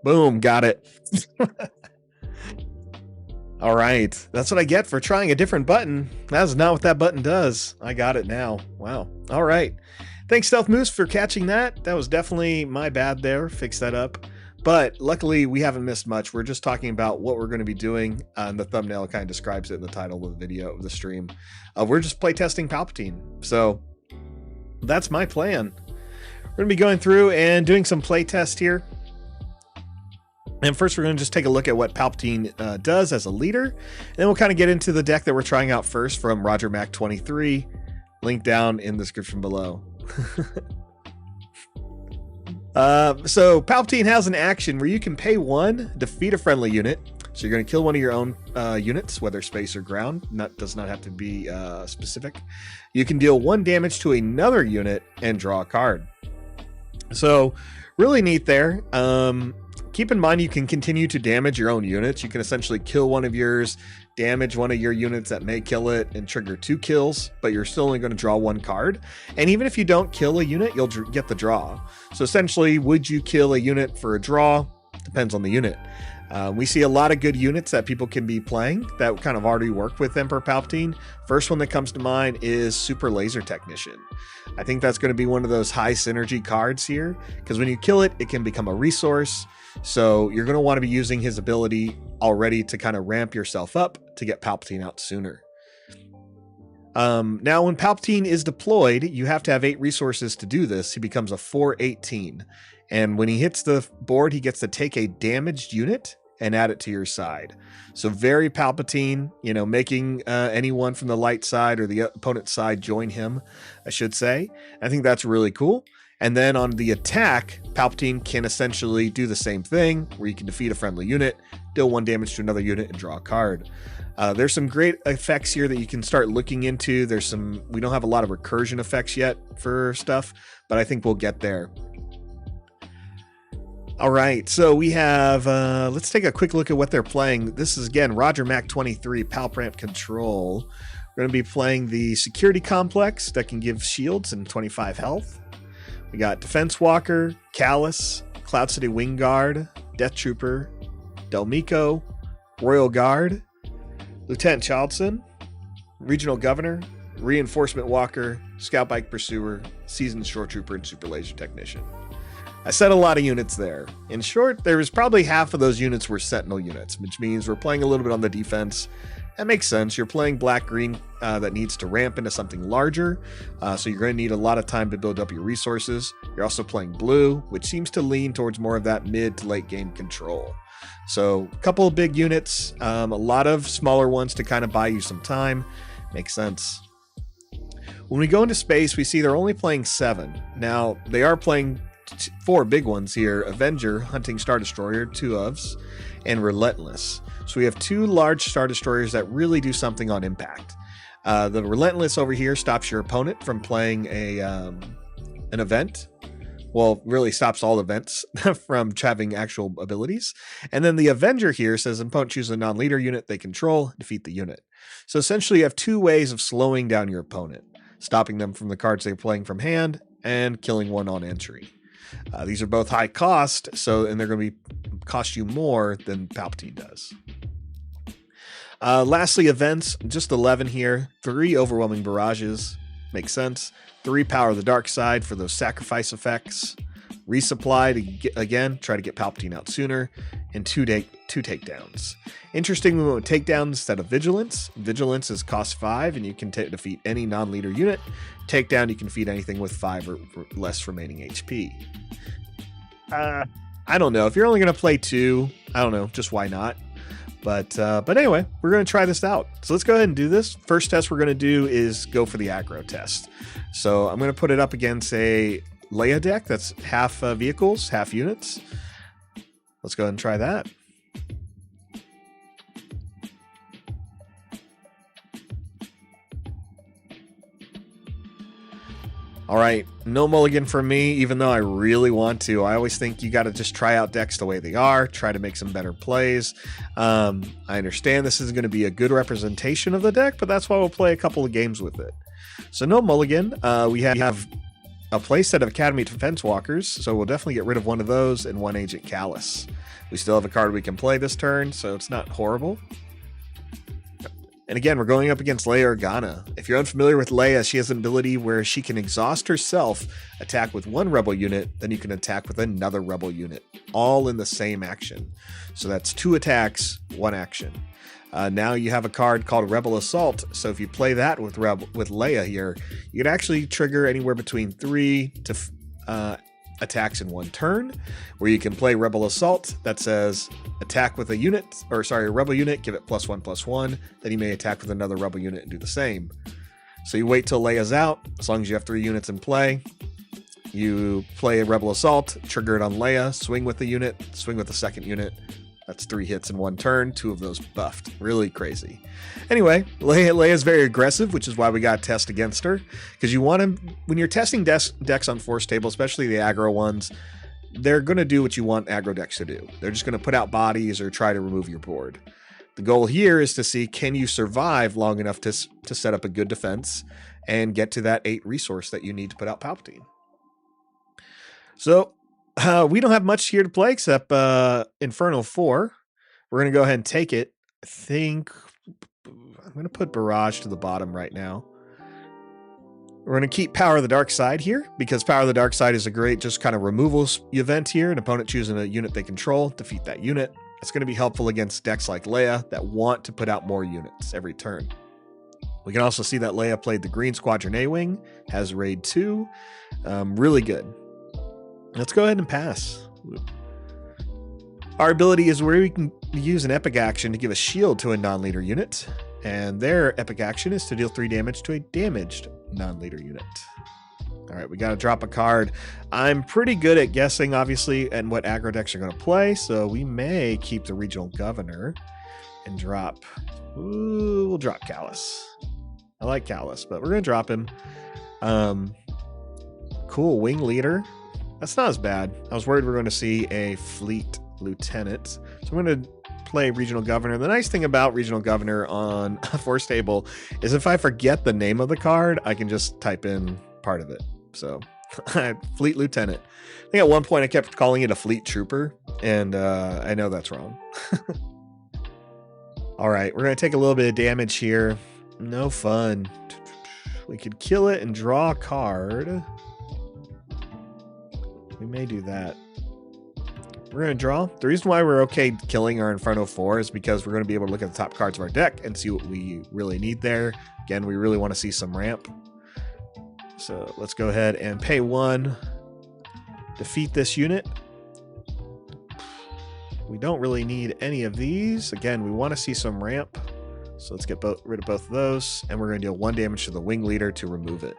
Boom, got it. All right, that's what I get for trying a different button. That's not what that button does. I got it now. Wow. All right. Thanks, Stealth Moose, for catching that. That was definitely my bad there. Fix that up. But luckily, we haven't missed much. We're just talking about what we're going to be doing. And the thumbnail kind of describes it in the title of the video of the stream. We're just playtesting Palpatine. So that's my plan. We're going to be going through and doing some playtest here. And first, we're going to just take a look at what Palpatine does as a leader. And then we'll kind of get into the deck that we're trying out first from Roger Mac 23. Link down in the description below. So Palpatine has an action where you can pay 1, defeat a friendly unit. So you're going to kill one of your own units, whether space or ground. Does not have to be specific. You can deal 1 damage to another unit and draw a card. So really neat there. Keep in mind you can continue to damage your own units. You can essentially kill one of yours, damage one of your units that may kill it, and trigger 2 kills, but you're still only going to draw 1 card. And even if you don't kill a unit, you'll get the draw. So essentially, would you kill a unit for a draw? Depends on the unit. We see a lot of good units that people can be playing that kind of already work with Emperor Palpatine. First one that comes to mind is Super Laser Technician. I think that's going to be one of those high synergy cards here, because when you kill it, it can become a resource. So you're going to want to be using his ability already to kind of ramp yourself up to get Palpatine out sooner. Now, when Palpatine is deployed, you have to have 8 resources to do this. He becomes a 4/18. And when he hits the board, he gets to take a damaged unit and add it to your side. So very Palpatine, making anyone from the light side or the opponent's side join him, I should say. I think that's really cool. And then on the attack, Palpatine can essentially do the same thing, where you can defeat a friendly unit, deal 1 damage to another unit, and draw a card. There's some great effects here that you can start looking into. We don't have a lot of recursion effects yet for stuff, but I think we'll get there. All right, so we have, let's take a quick look at what they're playing. This is, again, Roger Mac 23, Palp Red Control. We're going to be playing the Security Complex that can give shields and 25 health. We got Defense Walker, Callus, Cloud City Wing Guard, Death Trooper, Delmico, Royal Guard, Lieutenant Childson, Regional Governor, Reinforcement Walker, Scout Bike Pursuer, Seasoned Shore Trooper, and Super Laser Technician. I said a lot of units there. In short, there was probably half of those units were Sentinel units, which means we're playing a little bit on the defense. That makes sense. You're playing black-green that needs to ramp into something larger, so you're going to need a lot of time to build up your resources. You're also playing blue, which seems to lean towards more of that mid to late game control. So a couple of big units, a lot of smaller ones to kind of buy you some time. Makes sense. When we go into space, we see they're only playing 7. Now, they are playing 4 big ones here: Avenger, Hunting Star Destroyer, 2 ofs, and Relentless. So we have 2 large Star Destroyers that really do something on impact. The Relentless over here stops your opponent from playing an event. Well, really stops all events from having actual abilities. And then the Avenger here says, opponent chooses a non-leader unit they control, defeat the unit. So essentially you have 2 ways of slowing down your opponent: stopping them from the cards they're playing from hand and killing one on entry. These are both high cost, and they're going to cost you more than Palpatine does. Lastly, events, just 11 here. 3 overwhelming barrages, makes sense. 3 power of the dark side for those sacrifice effects. Resupply to try to get Palpatine out sooner, and 2 takedowns. Interesting, we went with takedowns instead of vigilance. Vigilance is cost 5, and you can defeat any non-leader unit. Takedown, you can defeat anything with 5 or less remaining HP. I don't know. If you're only going to play 2, I don't know, just why not? But anyway, we're going to try this out. So let's go ahead and do this. First test we're going to do is go for the aggro test. So I'm going to put it up against a Leia deck that's half vehicles, half units. Let's go ahead and try that. All right, no mulligan for me, even though I really want to. I always think you got to just try out decks the way they are, try to make some better plays. I understand this isn't going to be a good representation of the deck, but that's why we'll play a couple of games with it. So no mulligan. We have a play set of Academy Defense Walkers, so we'll definitely get rid of one of those and 1 Agent Callus. We still have a card we can play this turn, so it's not horrible. And again, we're going up against Leia Organa. If you're unfamiliar with Leia, she has an ability where she can exhaust herself, attack with one rebel unit, then you can attack with another rebel unit, all in the same action. So that's 2 attacks, 1 action. Now you have a card called Rebel Assault, so if you play that with Leia here, you can actually trigger anywhere between 3 to attacks in 1 turn, where you can play Rebel Assault that says attack with a unit, or sorry, a rebel unit, give it +1/+1, then you may attack with another rebel unit and do the same. So you wait till Leia's out, as long as you have 3 units in play, you play a Rebel Assault, trigger it on Leia, swing with the unit, swing with the second unit. That's 3 hits in 1 turn, 2 of those buffed. Really crazy. Anyway, Leia's very aggressive, which is why we got to test against her. Because you want to, when you're testing decks on Force Table, especially the aggro ones, they're going to do what you want aggro decks to do. They're just going to put out bodies or try to remove your board. The goal here is to see, can you survive long enough to set up a good defense and get to that 8 resource that you need to put out Palpatine. So, we don't have much here to play except Inferno 4. We're going to go ahead and take it. I think I'm going to put Barrage to the bottom right now. We're going to keep Power of the Dark Side here because Power of the Dark Side is a great just kind of removal event here. An opponent choosing a unit they control, defeat that unit. It's going to be helpful against decks like Leia that want to put out more units every turn. We can also see that Leia played the Green Squadron A-Wing, has Raid 2. Really good. Let's go ahead and pass. Our ability is where we can use an epic action to give a shield to a non-leader unit, and their epic action is to deal 3 damage to a damaged non-leader unit. All right, we got to drop a card. I'm pretty good at guessing, obviously, at what aggro decks are going to play, so we may keep the Regional Governor and drop... Ooh, we'll drop Callus. I like Callus, but we're going to drop him. Cool, Wing Leader. That's not as bad. I was worried we were going to see a Fleet Lieutenant. So I'm going to play Regional Governor. The nice thing about Regional Governor on Force Table is if I forget the name of the card, I can just type in part of it. So, Fleet Lieutenant. I think at one point I kept calling it a Fleet Trooper, and I know that's wrong. All right, we're going to take a little bit of damage here. No fun. We could kill it and draw a card. We may do that. We're going to draw. The reason why we're okay killing our Inferno 4 is because we're going to be able to look at the top cards of our deck and see what we really need there. Again, we really want to see some ramp. So let's go ahead and pay 1. Defeat this unit. We don't really need any of these. Again, we want to see some ramp. So let's get rid of both of those. And we're going to deal 1 damage to the Wing Leader to remove it.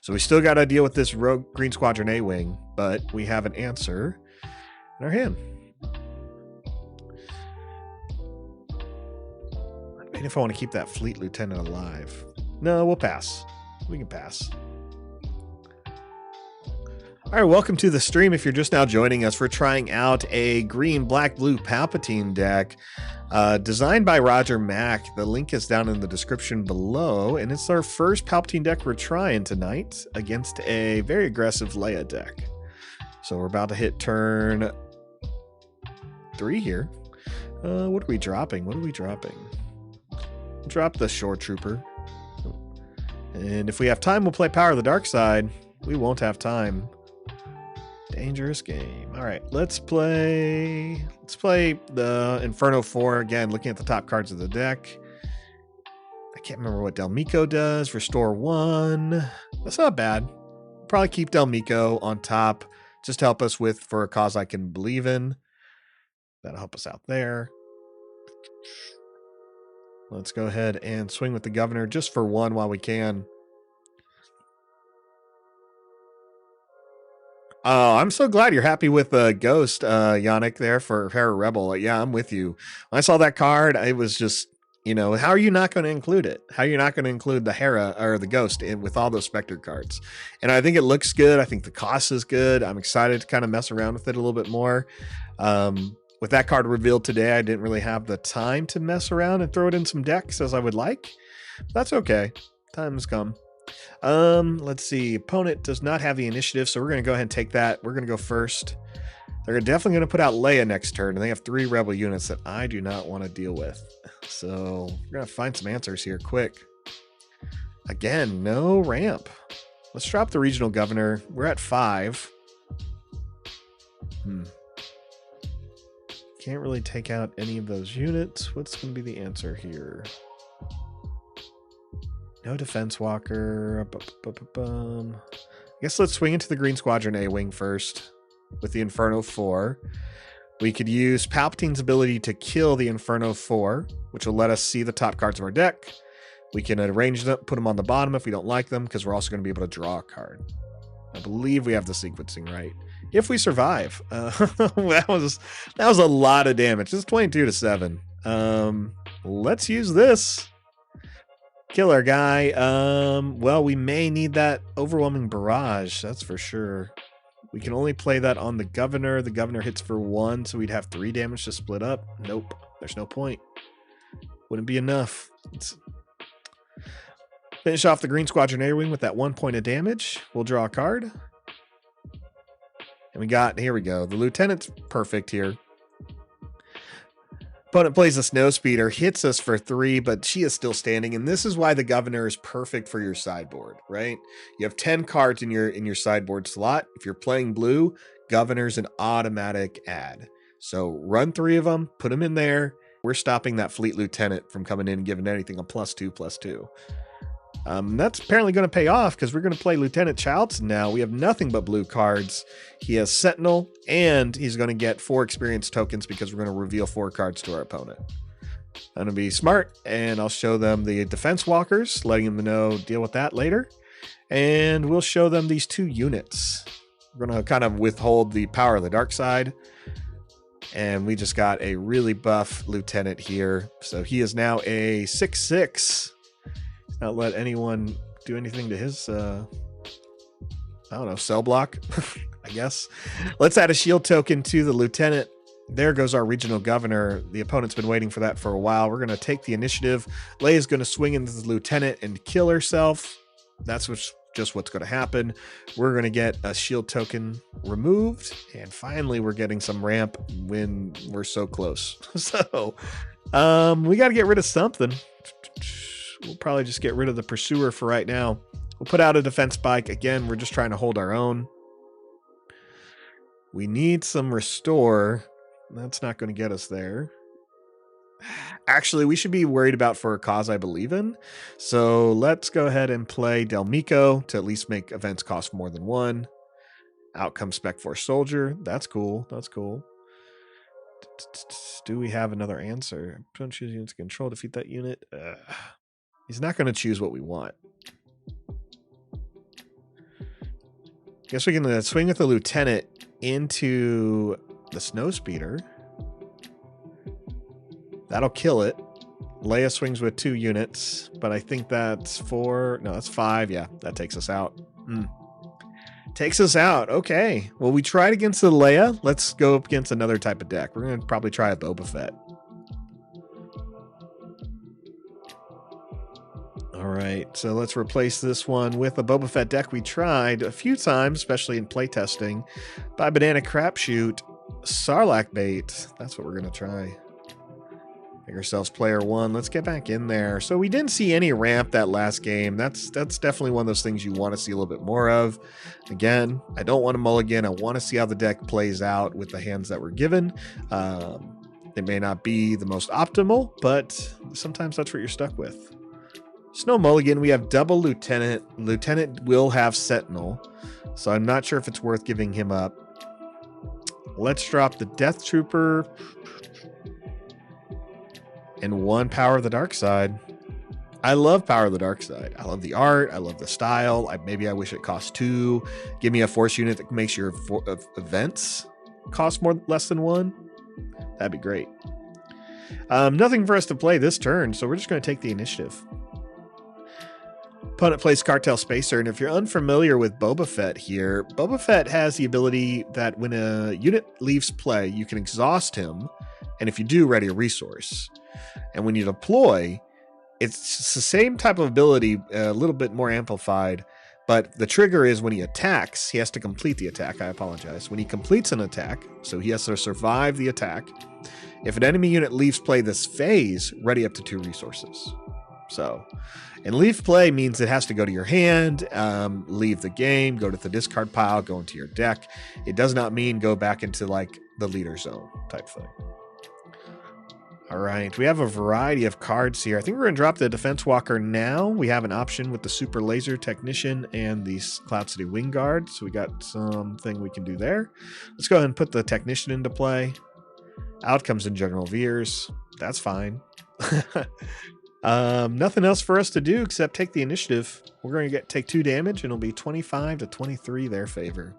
So we still got to deal with this Rogue Green Squadron A-Wing, but we have an answer in our hand. I mean, if I want to keep that Fleet Lieutenant alive. No, we'll pass. We can pass. All right, welcome to the stream. If you're just now joining us, we're trying out a green, black, blue Palpatine deck designed by Roger Mack. The link is down in the description below, and it's our first Palpatine deck we're trying tonight against a very aggressive Leia deck. So we're about to hit turn 3 here. What are we dropping? What are we dropping? Drop the Shore Trooper. And if we have time, we'll play Power of the Dark Side. We won't have time. Dangerous game. All right, let's play the Inferno 4 again, looking at the top cards of the deck. I can't remember what Del Mico does. Restore 1. That's not bad. Probably keep Del Mico on top. Just help us for a cause I can believe in. That'll help us out there. Let's go ahead and swing with the Governor just for 1 while we can. Oh, I'm so glad you're happy with the Ghost, Yannick, there for Hera Rebel. Yeah, I'm with you. When I saw that card, I was just, how are you not going to include it? How are you not going to include the Hera or the Ghost with all those Spectre cards? And I think it looks good. I think the cost is good. I'm excited to kind of mess around with it a little bit more. With that card revealed today, I didn't really have the time to mess around and throw it in some decks as I would like. That's okay. Time has come. Let's see. Opponent does not have the initiative, so we're going to go ahead and take that. We're going to go first. They're definitely going to put out Leia next turn, and they have 3 rebel units that I do not want to deal with. So we're going to find some answers here quick. Again, no ramp. Let's drop the regional governor. We're at 5. Can't really take out any of those units. What's going to be the answer here? No defense walker. I guess let's swing into the Green Squadron A-Wing first with the Inferno 4. We could use Palpatine's ability to kill the Inferno 4, which will let us see the top cards of our deck. We can arrange them, put them on the bottom if we don't like them, because we're also going to be able to draw a card. I believe we have the sequencing right. If we survive. That was a lot of damage. This is 22-7. Let's use this. Kill our guy. Well, we may need that overwhelming barrage. That's for sure. We can only play that on the governor. The governor hits for 1, so we'd have 3 damage to split up. Nope. There's no point. Wouldn't be enough. Let's finish off the Green Squadron A-Wing with that 1 point of damage. We'll draw a card. And we got, here we go. The lieutenant's perfect here. Opponent plays a Snowspeeder, hits us for 3, but she is still standing. And this is why the governor is perfect for your sideboard, right? You have 10 cards in your sideboard slot. If you're playing blue, governor's an automatic add. So run 3 of them, put them in there. We're stopping that fleet lieutenant from coming in and giving anything a +2/+2. That's apparently going to pay off because we're going to play Lieutenant Charlton now. We have nothing but blue cards. He has Sentinel, and he's going to get 4 experience tokens because we're going to reveal 4 cards to our opponent. I'm going to be smart, and I'll show them the defense walkers, letting them know, deal with that later. And we'll show them these 2 units. We're going to kind of withhold the power of the dark side. And we just got a really buff lieutenant here. So he is now a 6/6. Not let anyone do anything to his, I don't know, cell block, I guess. Let's add a shield token to the lieutenant. There goes our regional governor. The opponent's been waiting for that for a while. We're going to take the initiative. Leia's going to swing into the lieutenant and kill herself. That's just what's going to happen. We're going to get a shield token removed. And finally, we're getting some ramp when we're so close. So we got to get rid of something. We'll probably just get rid of the pursuer for right now. We'll put out a defense spike. Again, we're just trying to hold our own. We need some restore. That's not going to get us there. Actually, we should be worried about for a cause I believe in. So let's go ahead and play Del Mico to at least make events cost more than 1. Outcome Spec Force Soldier. That's cool. That's cool. Do we have another answer? Don't choose units to control. Defeat that unit. He's not going to choose what we want. Guess we can swing with the lieutenant into the Snowspeeder. That'll kill it. Leia swings with 2 units, but I think that's 4. No, that's 5. Yeah, that takes us out. Takes us out. Okay. Well, we tried against the Leia. Let's go up against another type of deck. We're going to probably try a Boba Fett. All right, so let's replace this one with a Boba Fett deck we tried a few times, especially in playtesting. By Banana Crapshoot, Sarlacc Bait. That's what we're going to try. Make ourselves player 1. Let's get back in there. So we didn't see any ramp that last game. That's definitely one of those things you want to see a little bit more of. Again, I don't want to mulligan. I want to see how the deck plays out with the hands that we're given. It may not be the most optimal, but sometimes that's what you're stuck with. Snow mulligan, we have double lieutenant. Lieutenant will have Sentinel, so I'm not sure if it's worth giving him up. Let's drop the Death Trooper and 1 Power of the Dark Side. I love Power of the Dark Side. I love the art. I love the style. Maybe I wish it cost 2. Give me a force unit that makes your events cost less than 1. That'd be great. Nothing for us to play this turn, so we're just going to take the initiative. Opponent plays Cartel Spacer, and if you're unfamiliar with Boba Fett here, Boba Fett has the ability that when a unit leaves play, you can exhaust him, and if you do, ready a resource. And when you deploy, it's the same type of ability, a little bit more amplified, But the trigger is when he attacks, he has to complete the attack. I apologize. When he completes an attack, so he has to survive the attack. If an enemy unit leaves play this phase, ready up to 2 resources. So, and leave play means it has to go to your hand, leave the game, go to the discard pile, go into your deck. It does not mean go back into like the leader zone type thing. All right, we have a variety of cards here. I think we're going to drop the Defense Walker now. We have an option with the Super Laser Technician and the Cloud City Wing Guard. So we got something we can do there. Let's go ahead and put the Technician into play. Out comes in General Veers. That's fine. Nothing else for us to do except take the initiative. We're going to take 2 damage, and it'll be 25 to 23 their favor.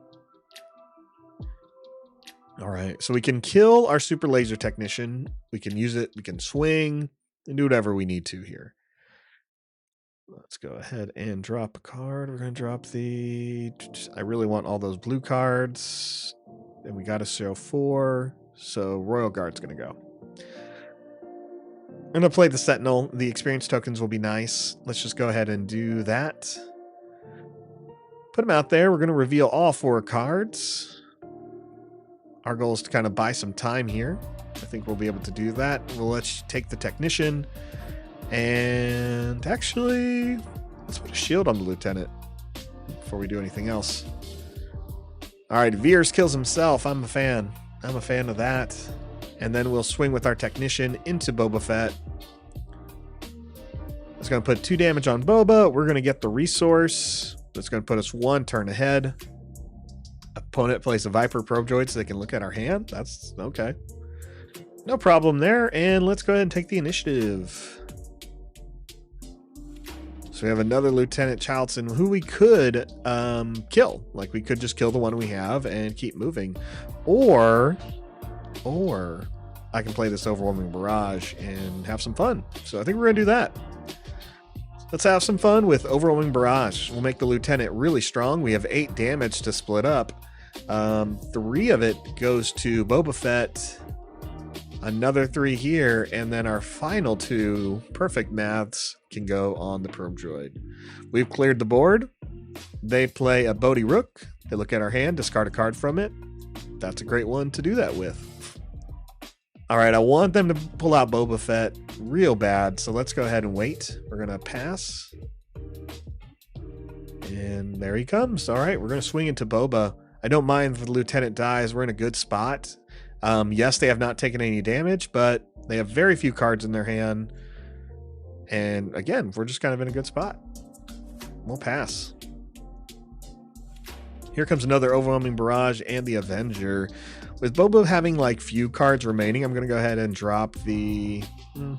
All right, so we can kill our Super Laser Technician. We can use it. We can swing and do whatever we need to here. Let's go ahead and drop a card. We're going to drop the... I really want all those blue cards. And we got to show 4. So Royal Guard's going to go. I'm going to play the Sentinel. The experience tokens will be nice. Let's just go ahead and do that. Put them out there. We're going to reveal all 4 cards. Our goal is to kind of buy some time here. I think we'll be able to do that. We'll let you take the Technician. And actually, let's put a shield on the Lieutenant before we do anything else. All right, Veers kills himself. I'm a fan. I'm a fan of that. And then we'll swing with our Technician into Boba Fett. It's going to put 2 damage on Boba. We're going to get the resource. That's going to put us 1 turn ahead. Opponent plays a Viper Probe Droid so they can look at our hand. That's okay. No problem there. And let's go ahead and take the initiative. So we have another Lieutenant Chilton who we could kill. Like we could just kill the one we have and keep moving. Or I can play this Overwhelming Barrage and have some fun. So I think we're going to do that. Let's have some fun with Overwhelming Barrage. We'll make the Lieutenant really strong. We have 8 damage to split up. 3 of it goes to Boba Fett. Another 3 here. And then our final 2 perfect maths can go on the Probe Droid. We've cleared the board. They play a Bodhi Rook. They look at our hand, discard a card from it. That's a great one to do that with. All right, I want them to pull out Boba Fett real bad, so let's go ahead and wait. We're going to pass. And there he comes. All right, we're going to swing into Boba. I don't mind if the Lieutenant dies. We're in a good spot. Yes, they have not taken any damage, but they have very few cards in their hand. And again, we're just kind of in a good spot. We'll pass. Here comes another Overwhelming Barrage and the Avenger. With Boba having like few cards remaining, I'm going to go ahead and drop the... I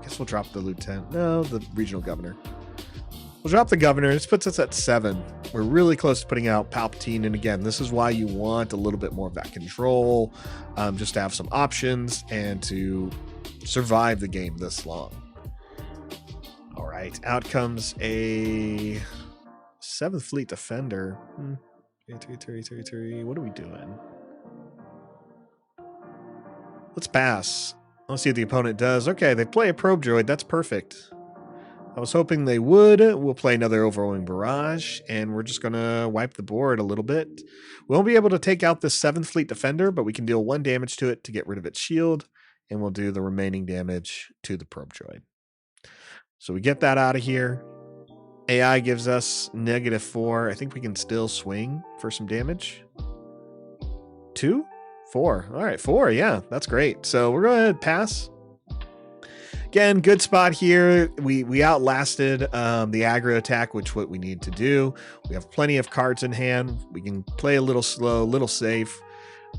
guess we'll drop the Lieutenant. No, the Regional Governor. We'll drop the Governor. This puts us at 7. We're really close to putting out Palpatine. And again, this is why you want a little bit more of that control. Just to have some options and to survive the game this long. All right. Out comes a 7th Fleet Defender. What are we doing? Let's pass. Let's see what the opponent does. Okay, they play a Probe Droid. That's perfect. I was hoping they would. We'll play another Overwhelming Barrage, and we're just going to wipe the board a little bit. We won't be able to take out the 7th Fleet Defender, but we can deal 1 damage to it to get rid of its shield, and we'll do the remaining damage to the Probe Droid. So we get that out of here. AI gives us -4. I think we can still swing for some damage. 2? 4. All right, 4. Yeah, that's great. So we're going to pass. Again, good spot here. We outlasted the aggro attack, which is what we need to do. We have plenty of cards in hand. We can play a little slow, a little safe.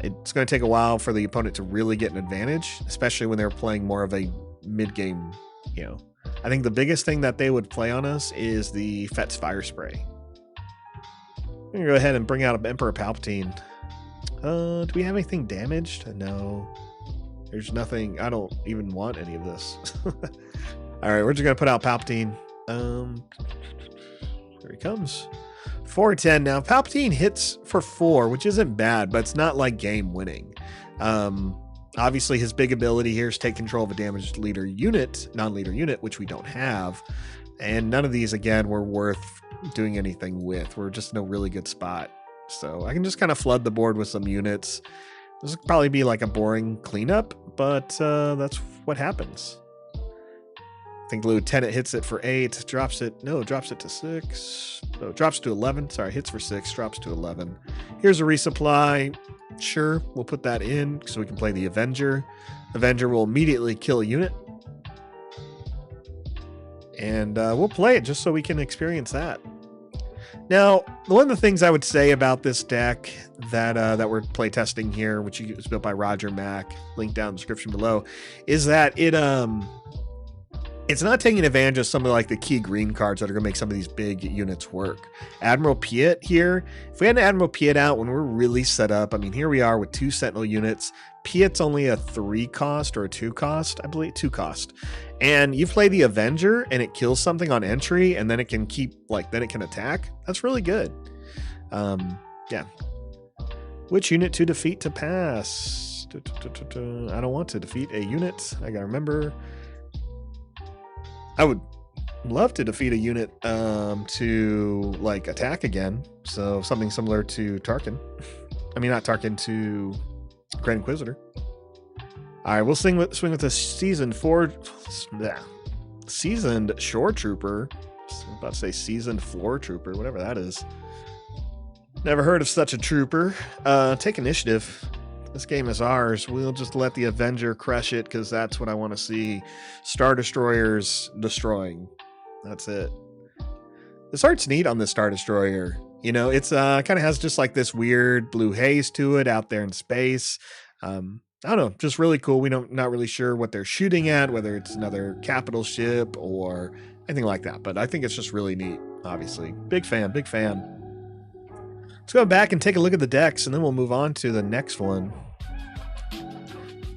It's going to take a while for the opponent to really get an advantage, especially when they're playing more of a mid-game, you know. I think the biggest thing that they would play on us is the Fett's Fire Spray. I'm going to go ahead and bring out Emperor Palpatine. Do we have anything damaged? No. There's nothing. I don't even want any of this. All right, we're just going to put out Palpatine. Here he comes. 4-10. Now, Palpatine hits for 4, which isn't bad, but it's not like game winning. Obviously, his big ability here is take control of a damaged leader unit, non-leader unit, which we don't have. And none of these, again, were worth doing anything with. We're just in a really good spot. So I can just kind of flood the board with some units. This will probably be like a boring cleanup, but that's what happens. I think the Lieutenant hits it for 8, drops it to 6. No, drops to 11. Sorry, hits for 6, drops to 11. Here's a resupply. Sure, we'll put that in so we can play the Avenger. Avenger will immediately kill a unit. And we'll play it just so we can experience that. Now, one of the things I would say about this deck that we're playtesting here, which was built by Roger Mack, link down in the description below, is that it's not taking advantage of some of like the key green cards that are going to make some of these big units work. Admiral Piet here. If we had an Admiral Piet out when we're really set up, I mean, here we are with 2 Sentinel units. Piet's only a 3 cost or a 2 cost, I believe, 2 cost. And you play the Avenger and it kills something on entry, and then it can then it can attack. That's really good. Yeah. Which unit to defeat to pass? I don't want to defeat a unit. I gotta remember. I would love to defeat a unit to like attack again. So something similar to Tarkin. I mean, not Tarkin, to Grand Inquisitor. All right, we'll swing with the seasoned shore trooper. I'm about to say seasoned floor trooper, whatever that is. Never heard of such a trooper. Take initiative. This game is ours. We'll just let the Avenger crush it because that's what I want to see. Star Destroyers destroying. That's it. This art's neat on the Star Destroyer. You know, it's kind of has just like this weird blue haze to it out there in space. I don't know, just really cool. Not really sure what they're shooting at, whether it's another capital ship or anything like that. But I think it's just really neat, obviously. Big fan, big fan. Let's go back and take a look at the decks, and then we'll move on to the next one.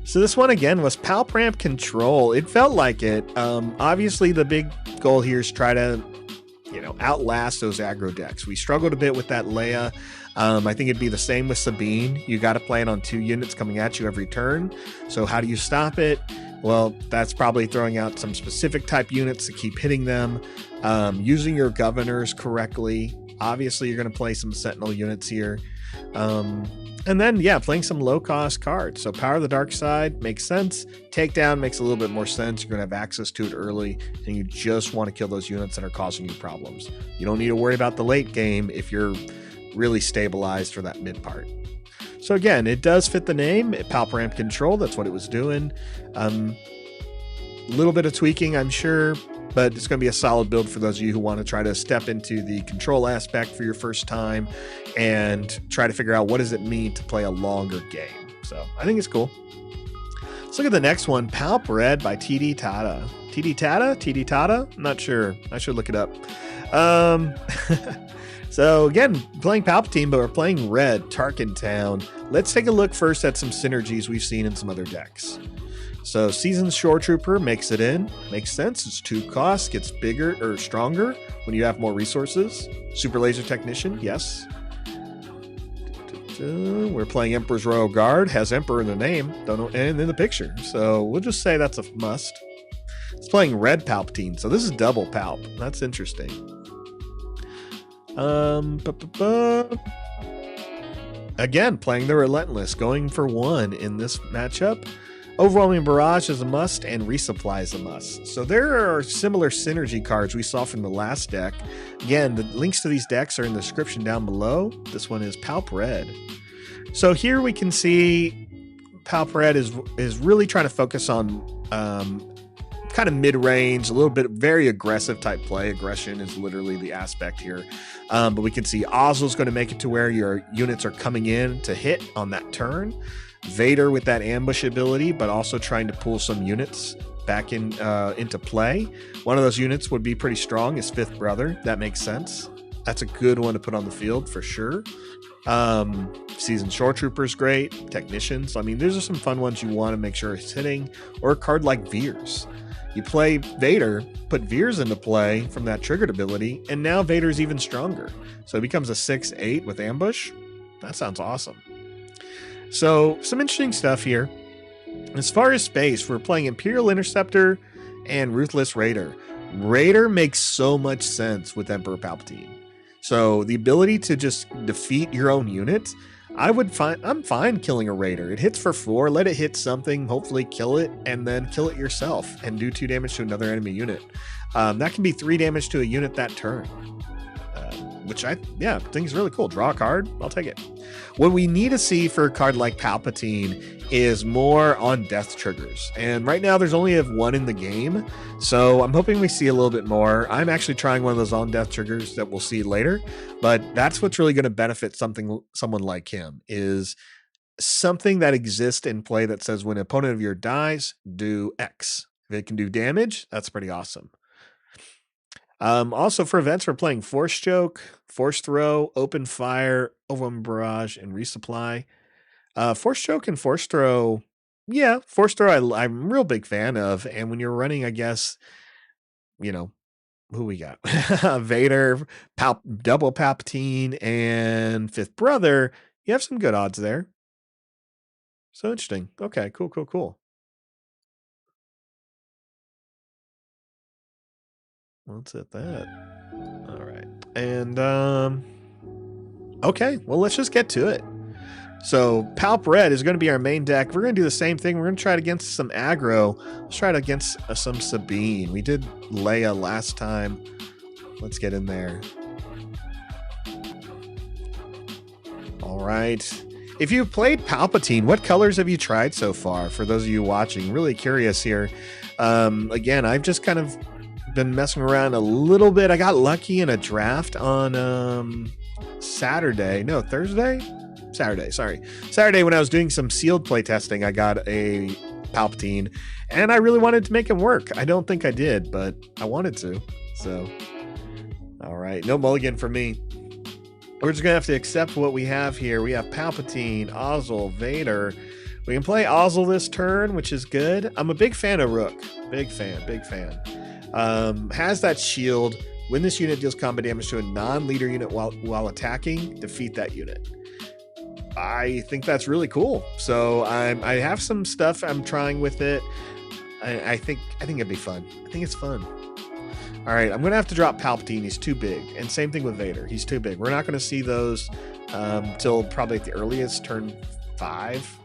So this one, again, was Palp Red Control. It felt like it. Obviously, the big goal here is try to, outlast those aggro decks. We struggled a bit with that Leia. I think it'd be the same with Sabine. You got to plan on 2 units coming at you every turn. So how do you stop it? Well, that's probably throwing out some specific type units to keep hitting them. Using your governors correctly. Obviously, you're going to play some Sentinel units here. And then, yeah, playing some low-cost cards. So Power of the Dark Side makes sense. Takedown makes a little bit more sense. You're going to have access to it early, and you just want to kill those units that are causing you problems. You don't need to worry about the late game if you're really stabilized for that mid part. So again, it does fit the name. Palp Red Control, that's what it was doing. A little bit of tweaking, I'm sure, but it's going to be a solid build for those of you who want to try to step into the control aspect for your first time and try to figure out what does it mean to play a longer game. So I think it's cool. Let's look at the next one, Palp Red by TD Tata. TD Tata? TD Tata? I'm not sure. I should look it up. So again, playing Palpatine, but we're playing Red, Tarkin Town. Let's take a look first at some synergies we've seen in some other decks. So Seasoned Shore Trooper makes it in. Makes sense. It's 2 costs, gets bigger or stronger when you have more resources. Super Laser Technician, yes. We're playing Emperor's Royal Guard. Has Emperor in the name, don't know, and in the picture. So we'll just say that's a must. It's playing Red Palpatine, so this is double Palp. That's interesting. Again, playing the Relentless, going for 1 in this matchup. Overwhelming Barrage is a must, and Resupply is a must. So there are similar synergy cards we saw from the last deck. Again, the links to these decks are in the description down below. This one is Palp Red. So here we can see Palp Red is really trying to focus on kind of mid-range, a little bit very aggressive type play. Aggression is literally the aspect here. But we can see Ozzel's going to make it to where your units are coming in to hit on that turn. Vader with that ambush ability, but also trying to pull some units back into play. One of those units would be pretty strong, his 5th brother. That makes sense. That's a good one to put on the field for sure. Seasoned Shore Trooper is great. Technicians. I mean, these are some fun ones you want to make sure it's hitting. Or a card like Veers. You play Vader, put Veers into play from that triggered ability, and now Vader's even stronger. So it becomes a 6/8 with ambush. That sounds awesome. So some interesting stuff here. As far as space, we're playing Imperial Interceptor and Ruthless Raider. Raider makes so much sense with Emperor Palpatine. So the ability to just defeat your own unit, I'm fine killing a Raider. It hits for 4, let it hit something, hopefully kill it, and then kill it yourself and do 2 damage to another enemy unit. That can be 3 damage to a unit that turn. Which I think is really cool. Draw a card, I'll take it. What we need to see for a card like Palpatine is more on death triggers. And right now there's only 1 in the game. So I'm hoping we see a little bit more. I'm actually trying one of those on death triggers that we'll see later. But that's what's really going to benefit someone like him, is something that exists in play that says when an opponent of yours dies, do X. If it can do damage, that's pretty awesome. Also for events, we're playing Force Choke, Force Throw, Open Fire, Overwhelming Barrage, and Resupply. Force Choke and Force Throw, Force Throw I'm a real big fan of. And when you're running, I guess, who we got? Vader, Double Palpatine, and Fifth Brother, you have some good odds there. So interesting. Okay, cool. Let's hit that. All right. And, okay, well, let's just get to it. So Palp Red is going to be our main deck. We're going to do the same thing. We're going to try it against some aggro. Let's try it against some Sabine. We did Leia last time. Let's get in there. All right. If you've played Palpatine, what colors have you tried so far? For those of you watching, really curious here. Again, I've just kind of been messing around a little bit. I got lucky in a draft on Saturday when I was doing some sealed playtesting. I got a Palpatine and I really wanted to make him work. I don't think I did, but I wanted to. So all right, no mulligan for me. We're just gonna have to accept what we have here. We have Palpatine, Ozzel, Vader. We can play Ozzel this turn, which is good. I'm a big fan of Rook. Big fan. Has that shield. When this unit deals combat damage to a non-leader unit while attacking, defeat that unit. I think that's really cool. So I have some stuff I'm trying with it. I think it'd be fun. I think it's fun. All right, I'm gonna have to drop Palpatine. He's too big, and same thing with Vader. He's too big. We're not gonna see those till probably at the earliest turn 5.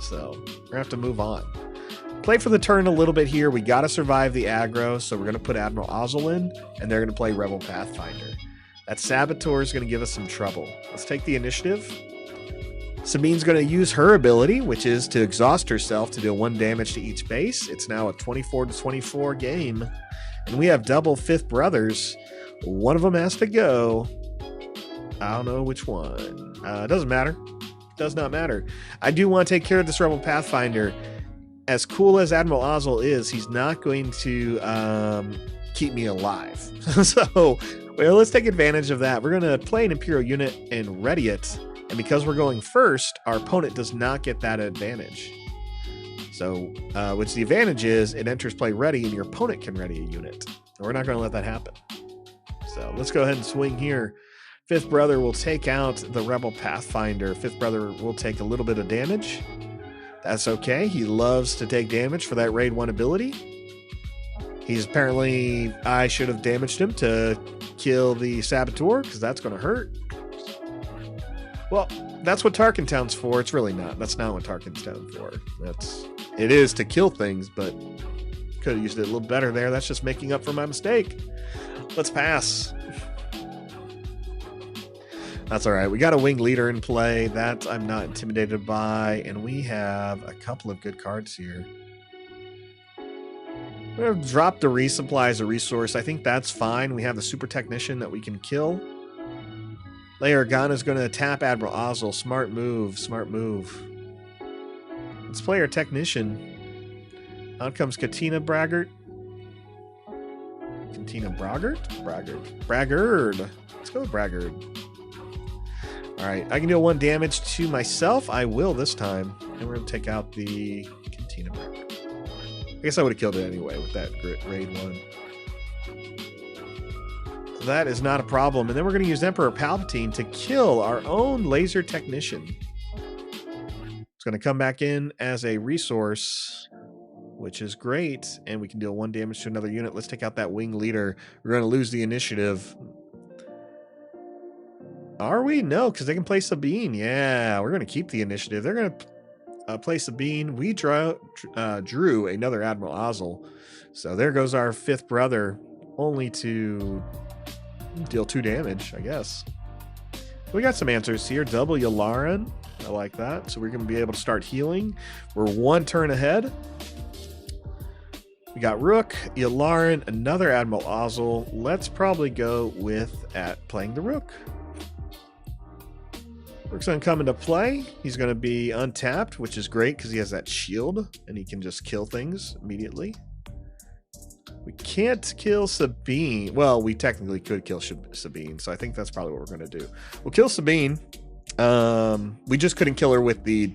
So we're gonna have to move on. Play for the turn a little bit here. We got to survive the aggro, so we're going to put Admiral Ozzel in, and they're going to play Rebel Pathfinder. That Saboteur is going to give us some trouble. Let's take the initiative. Sabine's going to use her ability, which is to exhaust herself to deal 1 damage to each base. It's now a 24-24 game, and we have double Fifth Brothers. One of them has to go. I don't know which one. Doesn't matter. Does not matter. I do want to take care of this Rebel Pathfinder. As cool as Admiral Ozzel is, he's not going to keep me alive. So, well, let's take advantage of that. We're going to play an Imperial unit and ready it. And because we're going first, our opponent does not get that advantage. So, which the advantage is, it enters play ready and your opponent can ready a unit. And we're not going to let that happen. So let's go ahead and swing here. Fifth Brother will take out the Rebel Pathfinder. Fifth Brother will take a little bit of damage. That's okay. He loves to take damage for that Raid 1 ability. He's apparently... I should have damaged him to kill the Saboteur, because that's going to hurt. Well, that's what Tarkintown's for. It's really not. That's not what Tarkintown's for. It is to kill things, but could have used it a little better there. That's just making up for my mistake. Let's pass. That's all right. We got a winged leader in play. That I'm not intimidated by. And we have a couple of good cards here. We're going to drop the resupply as a resource. I think that's fine. We have the Super Technician that we can kill. Leia Organa is going to tap Admiral Ozzel. Smart move. Smart move. Let's play our Technician. Out comes Katina Braggart. Katina Braggart? Braggart. Let's go with Braggart. All right, I can deal 1 damage to myself. I will this time. And we're going to take out the Katina Braggart. I guess I would have killed it anyway with that Raid 1. So that is not a problem. And then we're going to use Emperor Palpatine to kill our own Laser Technician. It's going to come back in as a resource which is great. And we can deal 1 damage to another unit. Let's take out that wing leader. We're going to lose the initiative. Are we? No, because they can play Sabine. Yeah, we're going to keep the initiative. They're going to play Sabine. We drew another Admiral Ozzel. So there goes our 5th brother, only to deal 2 damage, I guess. We got some answers here. Double Yularen. I like that. So we're going to be able to start healing. We're 1 turn ahead. We got Rook, Yularen, another Admiral Ozzel. Let's probably go with playing the Rook. Rook's going to come into play. He's going to be untapped, which is great because he has that shield and he can just kill things immediately. We can't kill Sabine. Well, we technically could kill Sabine, so I think that's probably what we're going to do. We'll kill Sabine. We just couldn't kill her with the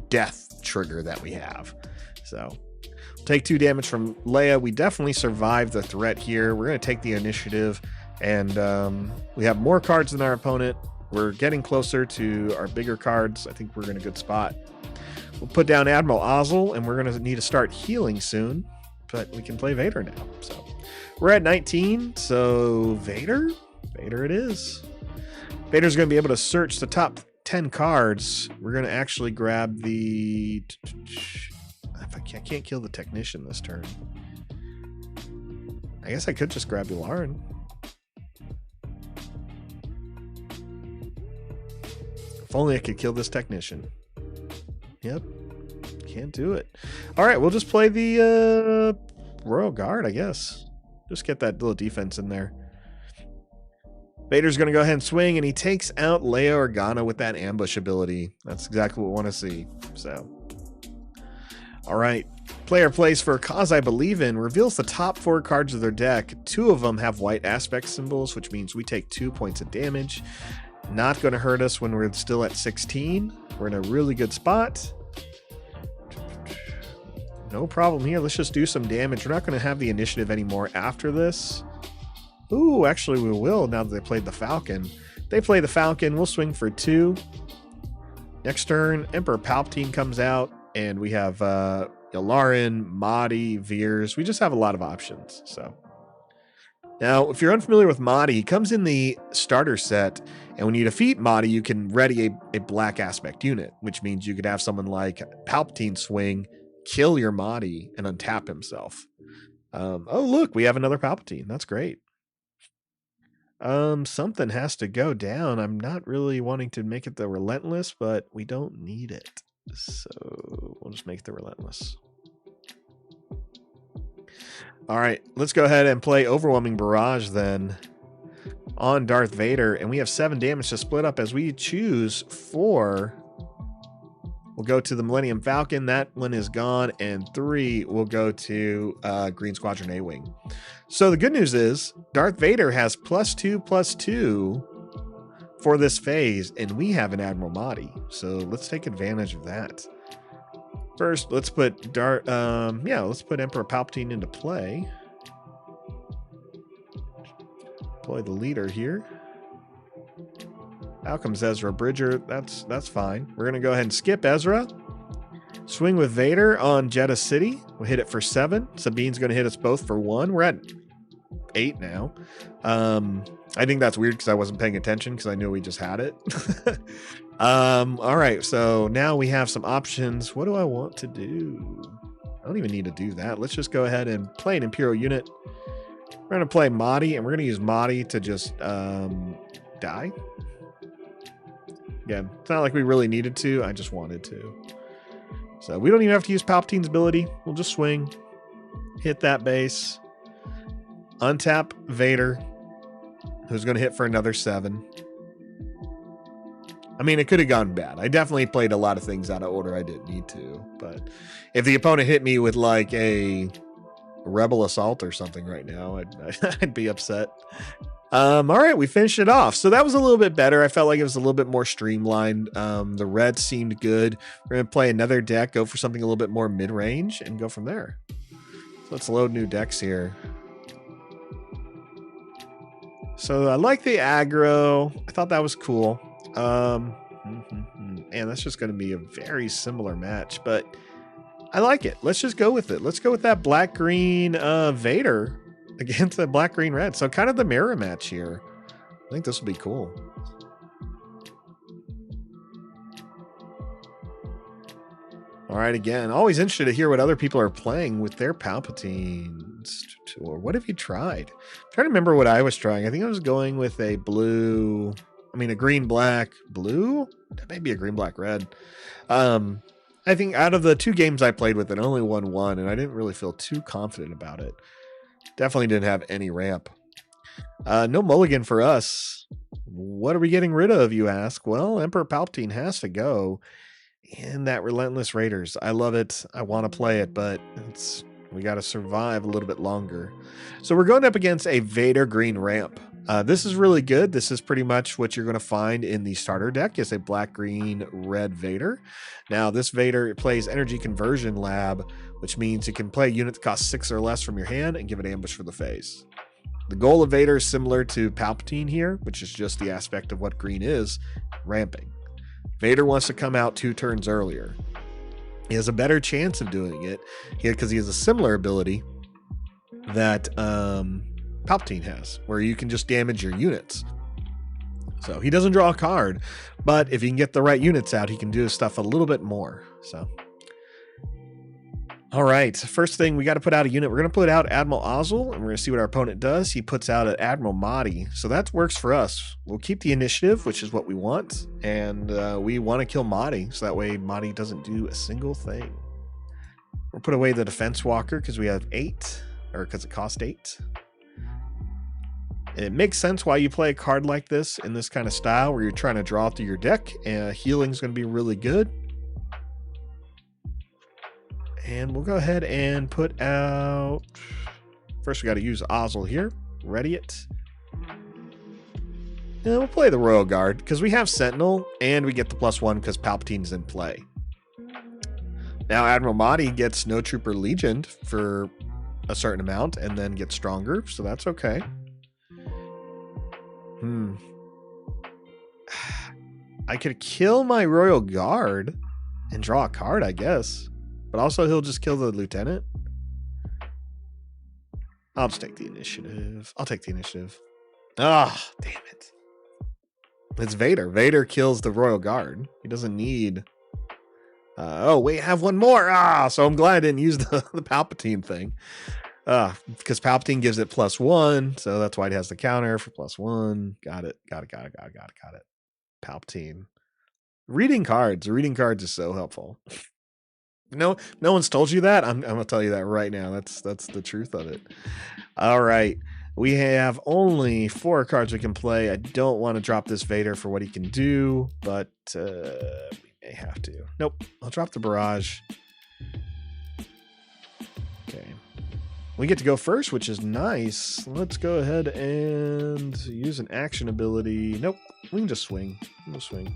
death trigger that we have. So we'll take 2 damage from Leia. We definitely survived the threat here. We're going to take the initiative, and we have more cards than our opponent. We're getting closer to our bigger cards. I think we're in a good spot. We'll put down Admiral Ozzel, and we're going to need to start healing soon. But we can play Vader now. So we're at 19. So Vader it is. Vader's going to be able to search the top 10 cards. We're going to actually grab the... I can't kill the Technician this turn. I guess I could just grab Yularen. If only I could kill this Technician. Yep. Can't do it. All right, we'll just play the Royal Guard, I guess. Just get that little defense in there. Vader's going to go ahead and swing, and he takes out Leia Organa with that ambush ability. That's exactly what we want to see. So, all right. Player plays for a cause I believe in, reveals the top 4 cards of their deck. 2 of them have white aspect symbols, which means we take 2 points of damage. Not going to hurt us when we're still at 16. We're in a really good spot. No problem here. Let's just do some damage. We're not going to have the initiative anymore after this. Ooh, actually we will now that they played the Falcon. They play the Falcon. We'll swing for 2. Next turn, Emperor Palpatine comes out, and we have Yularen, Mahdi, Veers. We just have a lot of options. So now, if you're unfamiliar with Mahdi, he comes in the starter set, and when you defeat Mahdi, you can ready a black aspect unit, which means you could have someone like Palpatine swing, kill your Mahdi, and untap himself. Oh, look, we have another Palpatine. That's great. Something has to go down. I'm not really wanting to make it the Relentless, but we don't need it. So we'll just make the Relentless. All right, let's go ahead and play Overwhelming Barrage then on Darth Vader. And we have 7 damage to split up as we choose 4. We'll go to the Millennium Falcon. That one is gone. And 3 will go to Green Squadron A-Wing. So the good news is Darth Vader has +2/+2 for this phase, and we have an Admiral Mahdi. So let's take advantage of that. First, let's put let's put Emperor Palpatine into play. Deploy the leader here. Out comes Ezra Bridger. That's fine. We're gonna go ahead and skip Ezra. Swing with Vader on Jeddah City. We'll hit it for 7. Sabine's gonna hit us both for 1. We're at 8 now. I think that's weird because I wasn't paying attention because I knew we just had it. All right, so now we have some options. What do I want to do? I don't even need to do that. Let's just go ahead and play an Imperial unit. We're going to play Mahdi, and we're going to use Mahdi to just die. Again, it's not like we really needed to. I just wanted to. So we don't even have to use Palpatine's ability. We'll just swing, hit that base, untap Vader, who's going to hit for another 7. I mean, it could have gone bad. I definitely played a lot of things out of order I didn't need to. But if the opponent hit me with like a Rebel Assault or something right now, I'd be upset. All right, we finished it off. So that was a little bit better. I felt like it was a little bit more streamlined. The red seemed good. We're going to play another deck, go for something a little bit more mid-range, and go from there. So let's load new decks here. So I like the aggro. I thought that was cool. And that's just going to be a very similar match, but I like it. Let's just go with it. Let's go with that black-green Vader against the black-green-red. So kind of the mirror match here. I think this will be cool. All right, again, always interested to hear what other people are playing with their Palpatines. Or what have you tried? I'm trying to remember what I was trying. I think I was going with a blue, a green, black, blue? That may be a green, black, red. I think out of the 2 games I played with it, only won, and I didn't really feel too confident about it. Definitely didn't have any ramp. No mulligan for us. What are we getting rid of, you ask? Well, Emperor Palpatine has to go. And that Relentless Raiders. I love it. I want to play it, but we got to survive a little bit longer. So we're going up against a Vader green ramp. This is really good. This is pretty much what you're going to find in the starter deck is a black, green, red Vader. Now, this Vader plays Energy Conversion Lab, which means you can play a unit that costs 6 or less from your hand and give it ambush for the face. The goal of Vader is similar to Palpatine here, which is just the aspect of what green is, ramping. Vader wants to come out 2 turns earlier. He has a better chance of doing it because he has a similar ability that Palpatine has, where you can just damage your units. So he doesn't draw a card, but if he can get the right units out, he can do his stuff a little bit more. So, all right, first thing, we got to put out a unit. We're going to put out Admiral Ozzel, and we're going to see what our opponent does. He puts out an Admiral Mahdi, so that works for us. We'll keep the initiative, which is what we want, and we want to kill Mahdi, so that way Mahdi doesn't do a single thing. We'll put away the Defense Walker because we have 8, or because it cost 8. And it makes sense why you play a card like this in this kind of style, where you're trying to draw through your deck, and healing is going to be really good. And we'll go ahead and put out... First, we got to use Ozzel here. Ready it. And we'll play the Royal Guard, because we have Sentinel, and we get the +1 because Palpatine's in play. Now, Admiral Mahdi gets Snow Trooper Legion for a certain amount, and then gets stronger, so that's okay. I could kill my Royal Guard and draw a card, I guess. But also, he'll just kill the lieutenant. I'll just take the initiative. I'll take the initiative. Ah, damn it. It's Vader. Vader kills the Royal Guard. He doesn't need... oh, wait, I have one more. So I'm glad I didn't use the Palpatine thing. Because Palpatine gives it +1. So that's why it has the counter for +1. Got it. Palpatine. Reading cards. Reading cards is so helpful. No one's told you that. I'm gonna tell you that right now. That's the truth of it. All right, we have only 4 cards we can play. I don't want to drop this Vader for what he can do, but we may have to. Nope, I'll drop the Barrage. Okay, we get to go first, which is nice. Let's go ahead and use an action ability. Nope, we can just swing. We'll swing.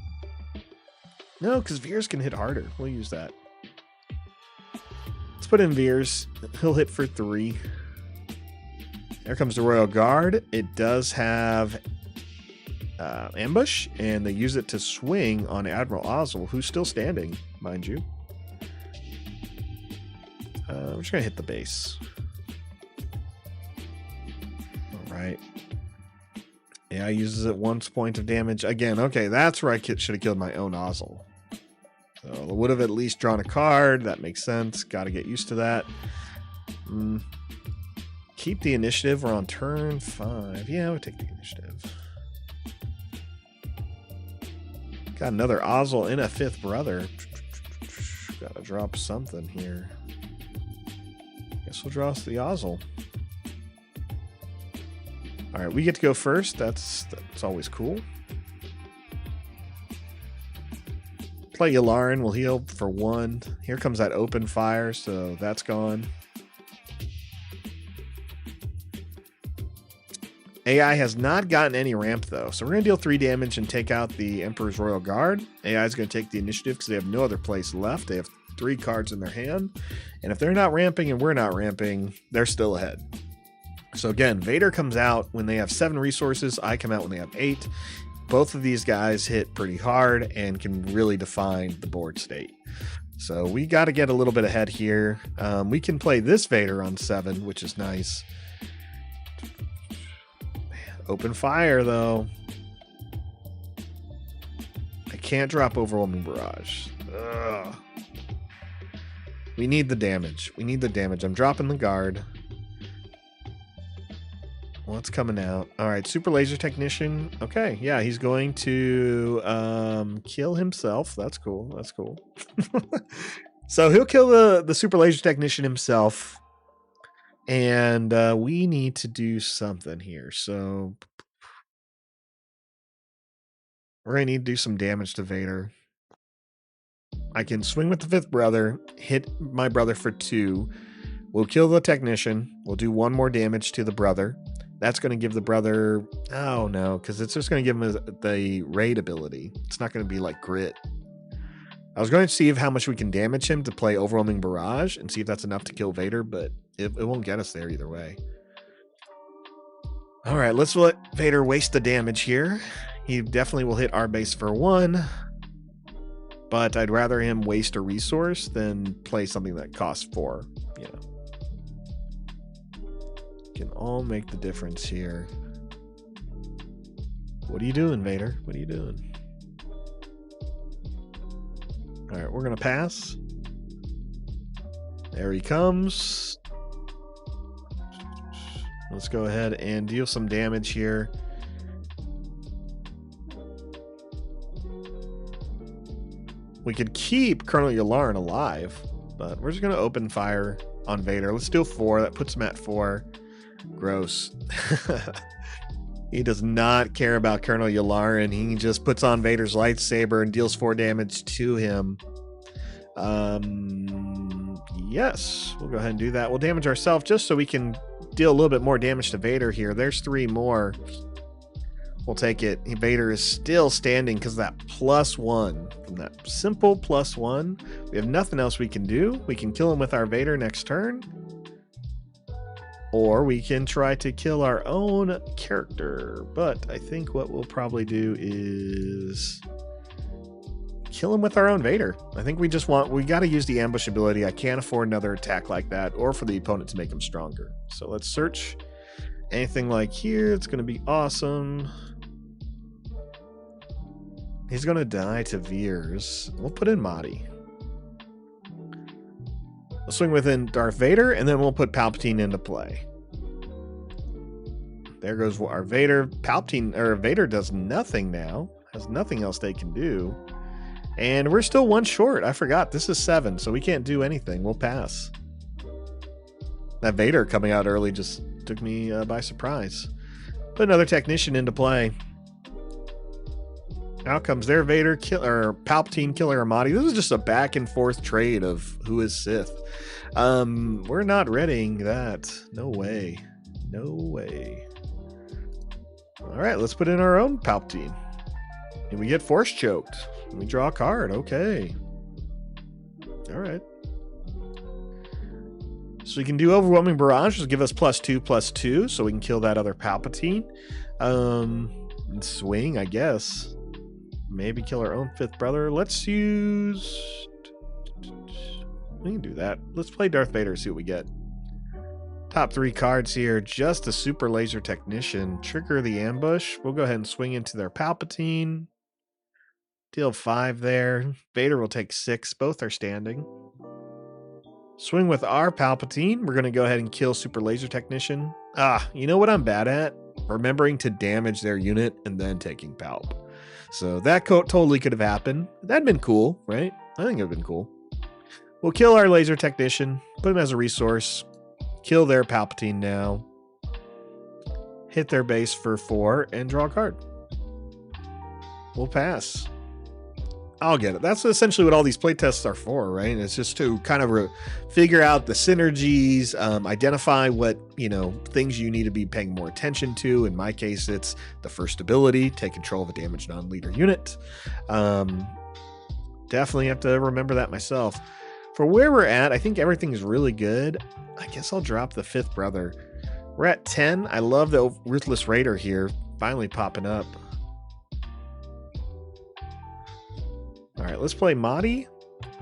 No, because Veers can hit harder. We'll use that. Let's put in Veers. He'll hit for 3. There comes the Royal Guard. It does have ambush, and they use it to swing on Admiral Ozzel, who's still standing, mind you. We're just going to hit the base. All right. Yeah, uses it 1 point of damage. Again, okay, that's where I should have killed my own Ozzel. So I would have at least drawn a card. That makes sense. Got to get used to that. Keep the initiative. We're on turn 5. Yeah, we'll take the initiative. Got another Ozzel and a 5th brother. Got to drop something here. Guess we'll draw the Ozzel. All right, we get to go first. That's always cool. Play Yularen, will heal for 1. Here comes that open fire, so that's gone. AI has not gotten any ramp, though, so we're going to deal 3 damage and take out the Emperor's Royal Guard. AI is going to take the initiative because they have no other place left. They have 3 cards in their hand, and if they're not ramping and we're not ramping, they're still ahead. So again, Vader comes out when they have 7 resources. I come out when they have 8. Both of these guys hit pretty hard and can really define the board state. So we got to get a little bit ahead here. We can play this Vader on 7, which is nice. Open fire, though. I can't drop Overwhelming Barrage. Ugh. We need the damage. We need the damage. I'm dropping the guard. What's coming out? All right, Super Laser Technician. Okay, yeah, he's going to kill himself. That's cool. That's cool. So he'll kill the Super Laser Technician himself. And we need to do something here. So we're going to need to do some damage to Vader. I can swing with the 5th brother, hit my brother for 2. We'll kill the technician. We'll do 1 more damage to the brother. That's going to give the brother... Oh, no, because it's just going to give him the raid ability. It's not going to be like grit. I was going to see how much we can damage him to play Overwhelming Barrage and see if that's enough to kill Vader, but it won't get us there either way. All right, let's let Vader waste the damage here. He definitely will hit our base for 1, but I'd rather him waste a resource than play something that costs 4, you know. Can all make the difference here. What are you doing, Vader? What are you doing? All right, we're going to pass. There he comes. Let's go ahead and deal some damage here. We could keep Colonel Yularen alive, but we're just going to open fire on Vader. Let's do 4. That puts him at 4. Gross. He does not care about Colonel Yularen. He just puts on Vader's lightsaber and deals 4 damage to him. Yes, we'll go ahead and do that. We'll damage ourselves just so we can deal a little bit more damage to Vader here. There's 3 more. We'll take it. Vader is still standing because of that +1. From that simple +1. We have nothing else we can do. We can kill him with our Vader next turn. Or we can try to kill our own character. But I think what we'll probably do is kill him with our own Vader. I think we got to use the ambush ability. I can't afford another attack like that or for the opponent to make him stronger. So let's search anything like here. It's going to be awesome. He's going to die to Veers. We'll put in Mahdi. We'll swing within Darth Vader, and then we'll put Palpatine into play. There goes our Vader. Vader does nothing now. Has nothing else they can do. And we're still 1 short. I forgot. This is 7, so we can't do anything. We'll pass. That Vader coming out early just took me by surprise. Put another technician into play. Out comes their Vader, Palpatine killing Mahdi. This is just a back and forth trade of who is Sith. We're not readying that. No way. No way. All right, let's put in our own Palpatine. And we get force choked. We draw a card. Okay. All right. So we can do Overwhelming Barrage, just give us +2/+2, so we can kill that other Palpatine. And swing, I guess. Maybe kill our own 5th brother. Let's use... We can do that. Let's play Darth Vader, see what we get. Top 3 cards here. Just a Super Laser Technician. Trigger the ambush. We'll go ahead and swing into their Palpatine. Deal 5 there. Vader will take 6. Both are standing. Swing with our Palpatine. We're going to go ahead and kill Super Laser Technician. You know what I'm bad at? Remembering to damage their unit and then taking Palp. So that totally could have happened. That'd been cool, right? I think it'd been cool. We'll kill our Laser Technician. Put him as a resource. Kill their Palpatine now. Hit their base for 4 and draw a card. We'll pass. I'll get it. That's essentially what all these playtests are for, right? It's just to kind of figure out the synergies, identify what, things you need to be paying more attention to. In my case, it's the first ability, take control of a damaged non-leader unit. Definitely have to remember that myself. For where we're at, I think everything's really good. I guess I'll drop the 5th brother. We're at 10. I love the Ruthless Raider here, finally popping up. All right, let's play Mahdi.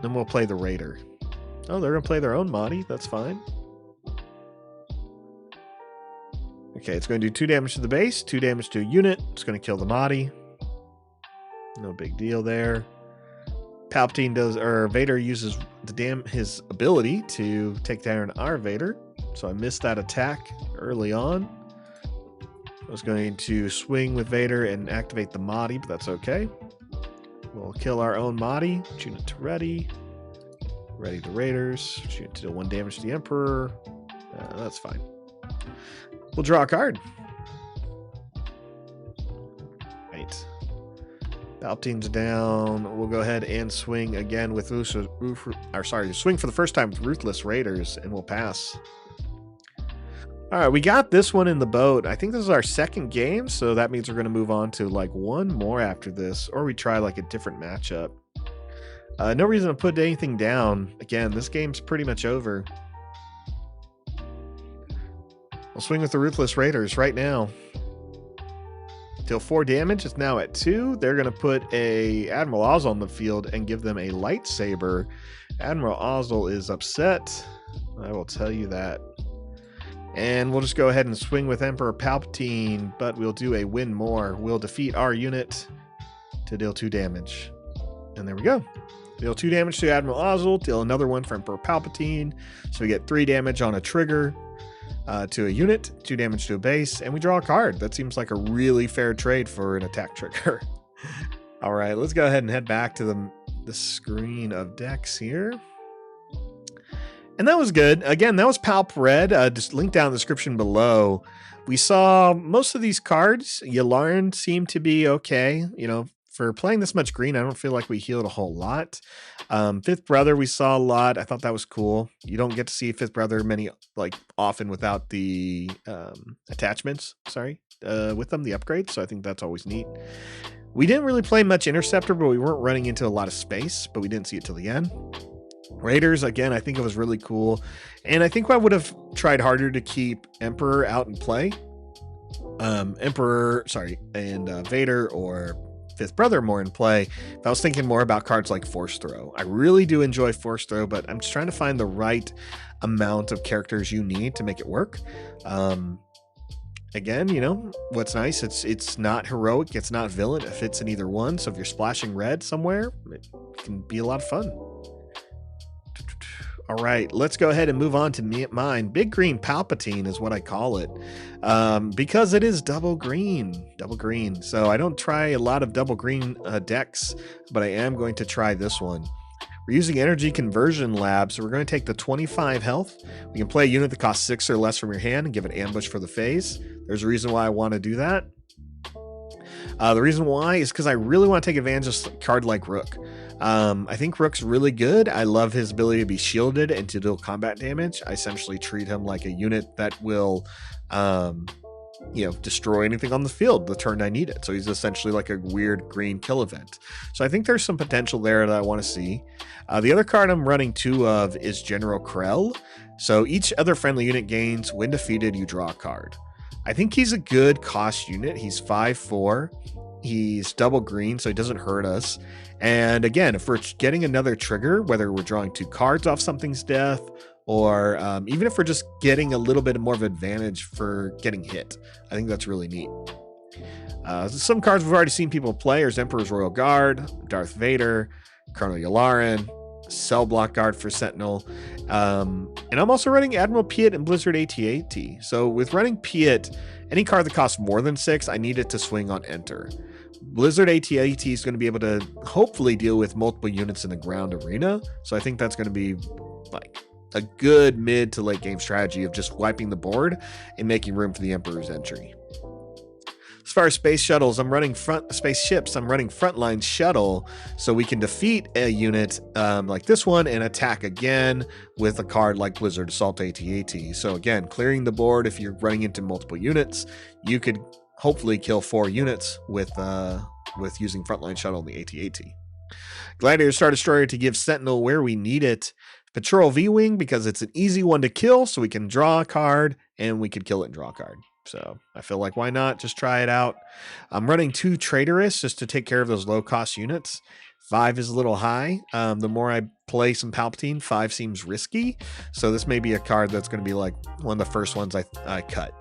Then we'll play the Raider. Oh, they're going to play their own Mahdi. That's fine. Okay, it's going to do 2 damage to the base, 2 damage to a unit. It's going to kill the Mahdi. No big deal there. Palpatine does, or Vader uses his ability to take down our Vader. So I missed that attack early on. I was going to swing with Vader and activate the Mahdi, but that's okay. We'll kill our own Mahdi. Unit to ready. Ready the Raiders. Unit to deal 1 damage to the Emperor. That's fine. We'll draw a card. Right. Palpatine's down. We'll go ahead and swing again with swing for the first time with Ruthless Raiders, and we'll pass. All right, we got this one in the boat. I think this is our second game, so that means we're going to move on to like one more after this, or we try like a different matchup. No reason to put anything down. Again, this game's pretty much over. I'll swing with the Ruthless Raiders right now. Deal 4 damage. It's now at 2. They're going to put a Admiral Ozzel on the field and give them a lightsaber. Admiral Ozzel is upset. I will tell you that. And we'll just go ahead and swing with Emperor Palpatine, but we'll do a win more. We'll defeat our unit to deal 2 damage. And there we go. Deal 2 damage to Admiral Ozzel, deal another one for Emperor Palpatine. So we get 3 damage on a trigger to a unit, 2 damage to a base, and we draw a card. That seems like a really fair trade for an attack trigger. All right, let's go ahead and head back to the screen of decks here. And that was good. Again, that was Palp Red. Just link down in the description below. We saw most of these cards. Yularen seemed to be okay. You know, for playing this much green, I don't feel like we healed a whole lot. Fifth Brother, we saw a lot. I thought that was cool. You don't get to see Fifth Brother often without the attachments. With them, the upgrades. So I think that's always neat. We didn't really play much Interceptor, but we weren't running into a lot of space. But we didn't see it till the end. Raiders, again, I think it was really cool. And I think I would have tried harder to keep Emperor out in play. Vader or Fifth Brother more in play. If I was thinking more about cards like Force Throw. I really do enjoy Force Throw, but I'm just trying to find the right amount of characters you need to make it work. Again, you know, what's nice, it's not heroic, it's not villain, it fits in either one. So if you're splashing red somewhere, it can be a lot of fun. All right, let's go ahead and move on to mine. Big Green Palpatine is what I call it, because it is double green. So I don't try a lot of double green decks, but I am going to try this one. We're using Energy Conversion Lab, so we're going to take the 25 health. We can play a unit that costs 6 or less from your hand and give it ambush for the phase. There's a reason why I want to do that. The reason why is because I really want to take advantage of a card like Rook. I think Rook's really good. I love his ability to be shielded and to deal combat damage. I essentially treat him like a unit that will, destroy anything on the field the turn I need it. So he's essentially like a weird green kill event. So I think there's some potential there that I want to see. The other card I'm running 2 of is General Krell. So each other friendly unit gains, when defeated, you draw a card. I think he's a good cost unit. He's 5/4. He's double green, so he doesn't hurt us. And again, if we're getting another trigger, whether we're drawing 2 cards off something's death, or even if we're just getting a little bit more of advantage for getting hit, I think that's really neat. Some cards we've already seen people play are Emperor's Royal Guard, Darth Vader, Colonel Yularen, Cell Block Guard for Sentinel. And I'm also running Admiral Piet and Blizzard AT-AT. So with running Piet, any card that costs more than 6, I need it to swing on Enter. Blizzard AT-AT is going to be able to hopefully deal with multiple units in the ground arena. So I think that's going to be like a good mid to late game strategy of just wiping the board and making room for the Emperor's entry. As far as space shuttles, I'm running spaceships. I'm running Frontline Shuttle, so we can defeat a unit like this one and attack again with a card like Blizzard Assault AT-AT. So again, clearing the board. If you're running into multiple units, you could hopefully kill 4 units with using Frontline Shuttle and the AT-AT. Gladiator Star Destroyer to give Sentinel where we need it. Patrol V-Wing because it's an easy one to kill, so we can draw a card and we could kill it and draw a card. So I feel like why not just try it out. I'm running 2 Traitorous just to take care of those low cost units. 5 is a little high. The more I play some Palpatine, 5 seems risky. So this may be a card that's going to be like one of the first ones I cut.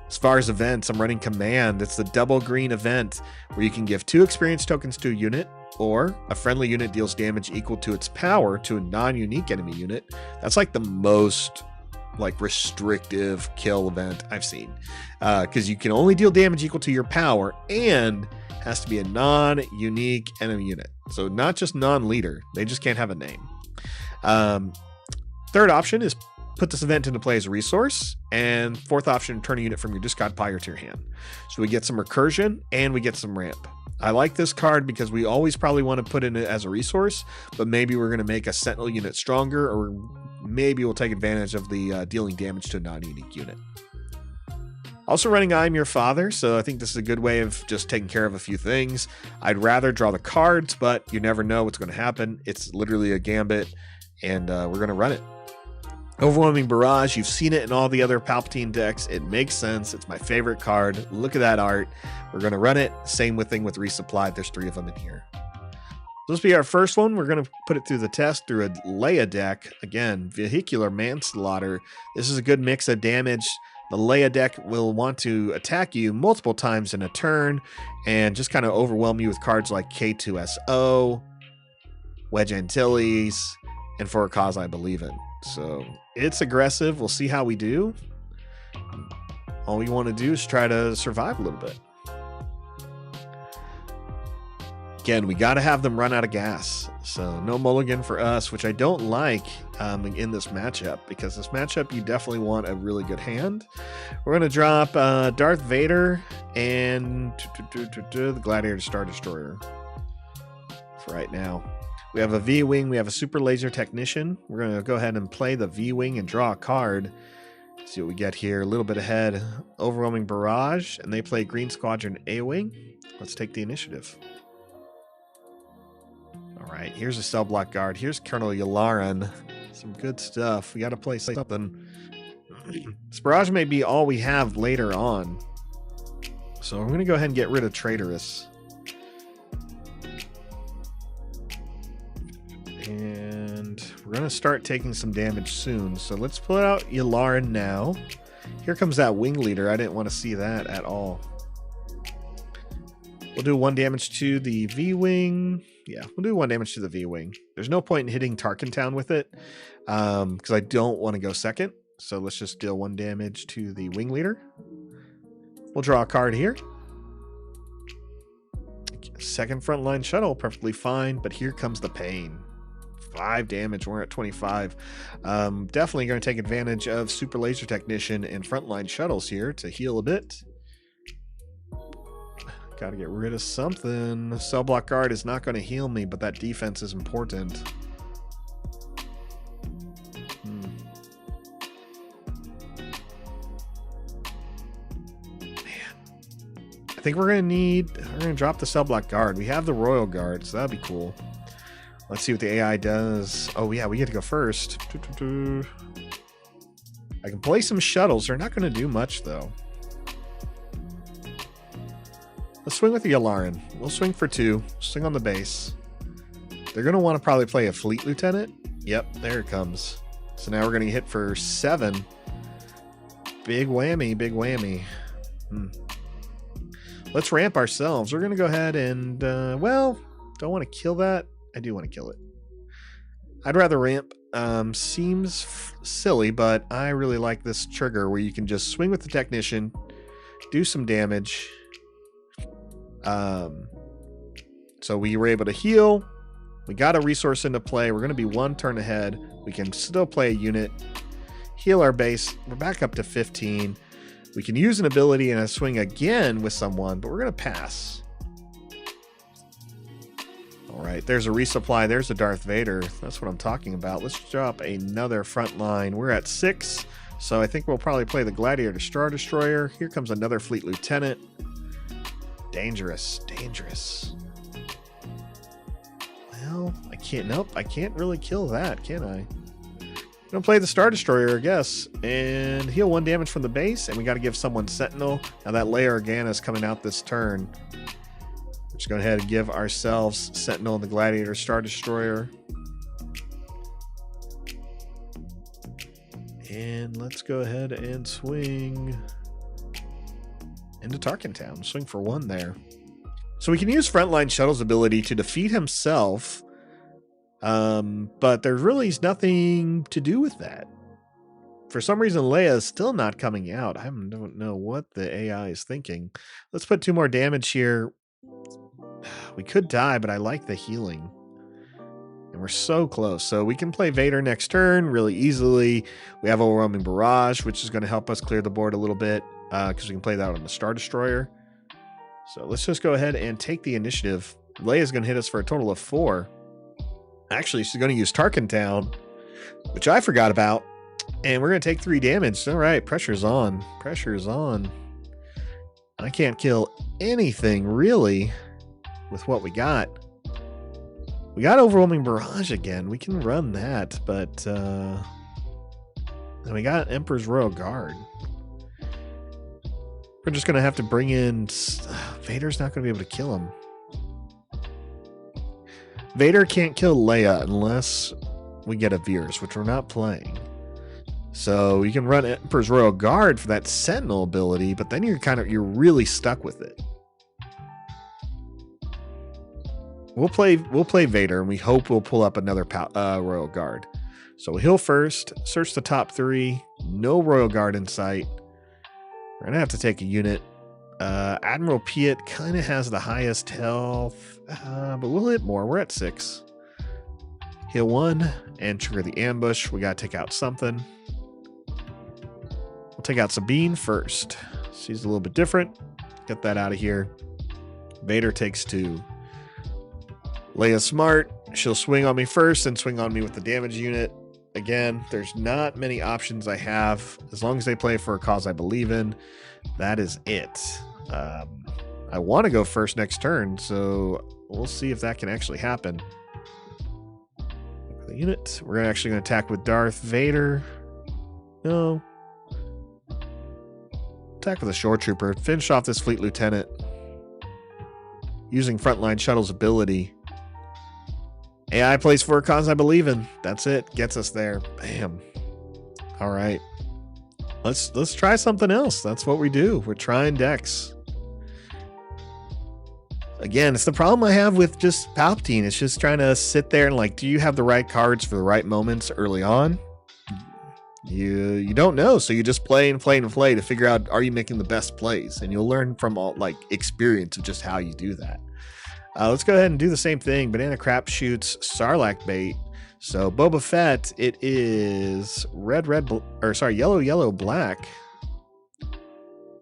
As far as events, I'm running Command. It's the double green event where you can give 2 experience tokens to a unit, or a friendly unit deals damage equal to its power to a non-unique enemy unit. That's like the most like restrictive kill event I've seen, because you can only deal damage equal to your power and has to be a non-unique enemy unit. So not just non-leader, they just can't have a name. Third option is put this event into play as a resource, and fourth option, turn a unit from your discard pile to your hand. So we get some recursion and we get some ramp. I like this card because we always probably want to put in it as a resource, but maybe we're going to make a sentinel unit stronger, or maybe we'll take advantage of the dealing damage to a non-unique unit. Also running I'm Your Father, so I think this is a good way of just taking care of a few things. I'd rather draw the cards, but you never know what's going to happen. It's literally a gambit, and we're going to run it. Overwhelming Barrage, you've seen it in all the other Palpatine decks. It makes sense. It's my favorite card. Look at that art. We're going to run it. Same thing with Resupply. There's 3 of them in here. This will be our first one. We're going to put it through the test through a Leia deck. Again, Vehicular Manslaughter. This is a good mix of damage. The Leia deck will want to attack you multiple times in a turn and just kind of overwhelm you with cards like K2SO, Wedge Antilles, and For a Cause I Believe In. So it's aggressive. We'll see how we do. All we want to do is try to survive a little bit. Again, we got to have them run out of gas. So no mulligan for us, which I don't like in this matchup, because this matchup you definitely want a really good hand. We're going to drop Darth Vader and the Gladiator Star Destroyer for right now. We have a V-Wing. We have a Super Laser Technician. We're going to go ahead and play the V-Wing and draw a card. See what we get here. A little bit ahead. Overwhelming Barrage. And they play Green Squadron A-Wing. Let's take the initiative. All right. Here's a Cell Block Guard. Here's Colonel Yularen. Some good stuff. We got to play something. This Barrage may be all we have later on. So we're going to go ahead and get rid of Traitorous. And we're going to start taking some damage soon. So let's pull out Yularen now. Here comes that Wing Leader. I didn't want to see that at all. We'll do 1 damage to the V-Wing. Yeah, we'll do 1 damage to the V-Wing. There's no point in hitting Tarkintown with it, because I don't want to go second. So let's just deal 1 damage to the Wing Leader. We'll draw a card here. Second frontline shuttle, perfectly fine, but here comes the pain. 5 damage. We're at 25. Definitely going to take advantage of Super Laser Technician and frontline shuttles here to heal a bit. Got to get rid of something. Cell Block Guard is not going to heal me, but that defense is important. I think we're going to drop the Cell Block Guard. We have the Royal Guard, so that'd be cool. Let's see what the AI does. Oh yeah, we get to go first. I can play some shuttles. They're not going to do much though. Let's swing with the Yularen. We'll swing for 2. Swing on the base. They're going to want to probably play a Fleet Lieutenant. Yep, there it comes. So now we're going to hit for 7. Big whammy, big whammy. Let's ramp ourselves. We're going to go ahead and, well, don't want to kill that. I do want to kill it. I'd rather ramp. Seems silly, but I really like this trigger where you can just swing with the Technician, do some damage. So we were able to heal. We got a resource into play. We're going to be 1 turn ahead. We can still play a unit, heal our base. We're back up to 15. We can use an ability and a swing again with someone, but we're going to pass. All right, there's a resupply. There's a Darth Vader. That's what I'm talking about. Let's drop another front line. We're at 6, so I think we'll probably play the Gladiator Star Destroyer. Here comes another Fleet Lieutenant. Dangerous, dangerous. Well, I can't. Nope, I can't really kill that, can I? Gonna play the Star Destroyer, I guess, and heal 1 damage from the base, and we got to give someone Sentinel. Now that Leia Organa is coming out this turn. We're just going ahead and give ourselves Sentinel and the Gladiator Star Destroyer. And let's go ahead and swing into Tarkin Town. Swing for 1 there. So we can use Frontline Shuttle's ability to defeat himself. But there really is nothing to do with that. For some reason, Leia is still not coming out. I don't know what the AI is thinking. Let's put 2 more damage here. We could die, but I like the healing. And we're so close. So we can play Vader next turn really easily. We have Overwhelming Barrage, which is going to help us clear the board a little bit, because we can play that on the Star Destroyer. So let's just go ahead and take the initiative. Leia's going to hit us for a total of 4. Actually, she's going to use Tarkin Town, which I forgot about. And we're going to take 3 damage. All right, pressure's on. Pressure's on. I can't kill anything, really, with what we got. We got Overwhelming Barrage again. We can run that, but... and we got Emperor's Royal Guard. We're just going to have to bring in... Vader's not going to be able to kill him. Vader can't kill Leia unless we get a Veers, which we're not playing. So you can run Emperor's Royal Guard for that Sentinel ability, but then you're really stuck with it. We'll play Vader, and we hope we'll pull up another Royal Guard. So we'll heal first, search the top 3, no Royal Guard in sight. We're gonna have to take a unit. Admiral Piet kind of has the highest health, but we'll hit more. We're at 6. Heal 1 and trigger the ambush. We gotta take out something. We'll take out Sabine first. She's a little bit different. Get that out of here. Vader takes 2. Leia's smart. She'll swing on me first and swing on me with the damage unit. Again, there's not many options I have. As long as they play for a cause I believe in, that is it. I want to go first next turn, so we'll see if that can actually happen. The unit. We're actually going to attack with Darth Vader. No. Attack with a Shore Trooper. Finish off this Fleet Lieutenant. Using Frontline Shuttle's ability. AI plays for a cause I believe in. That's it. Gets us there. Bam. All right. Let's try something else. That's what we do. We're trying decks. Again, it's the problem I have with just Palpatine. It's just trying to sit there and like, do you have the right cards for the right moments early on? You don't know, so you just play and play and play to figure out, are you making the best plays? And you'll learn from all like experience of just how you do that. Let's go ahead and do the same thing. Banana Crap shoots Sarlacc bait. So Boba Fett, it is yellow, yellow, black.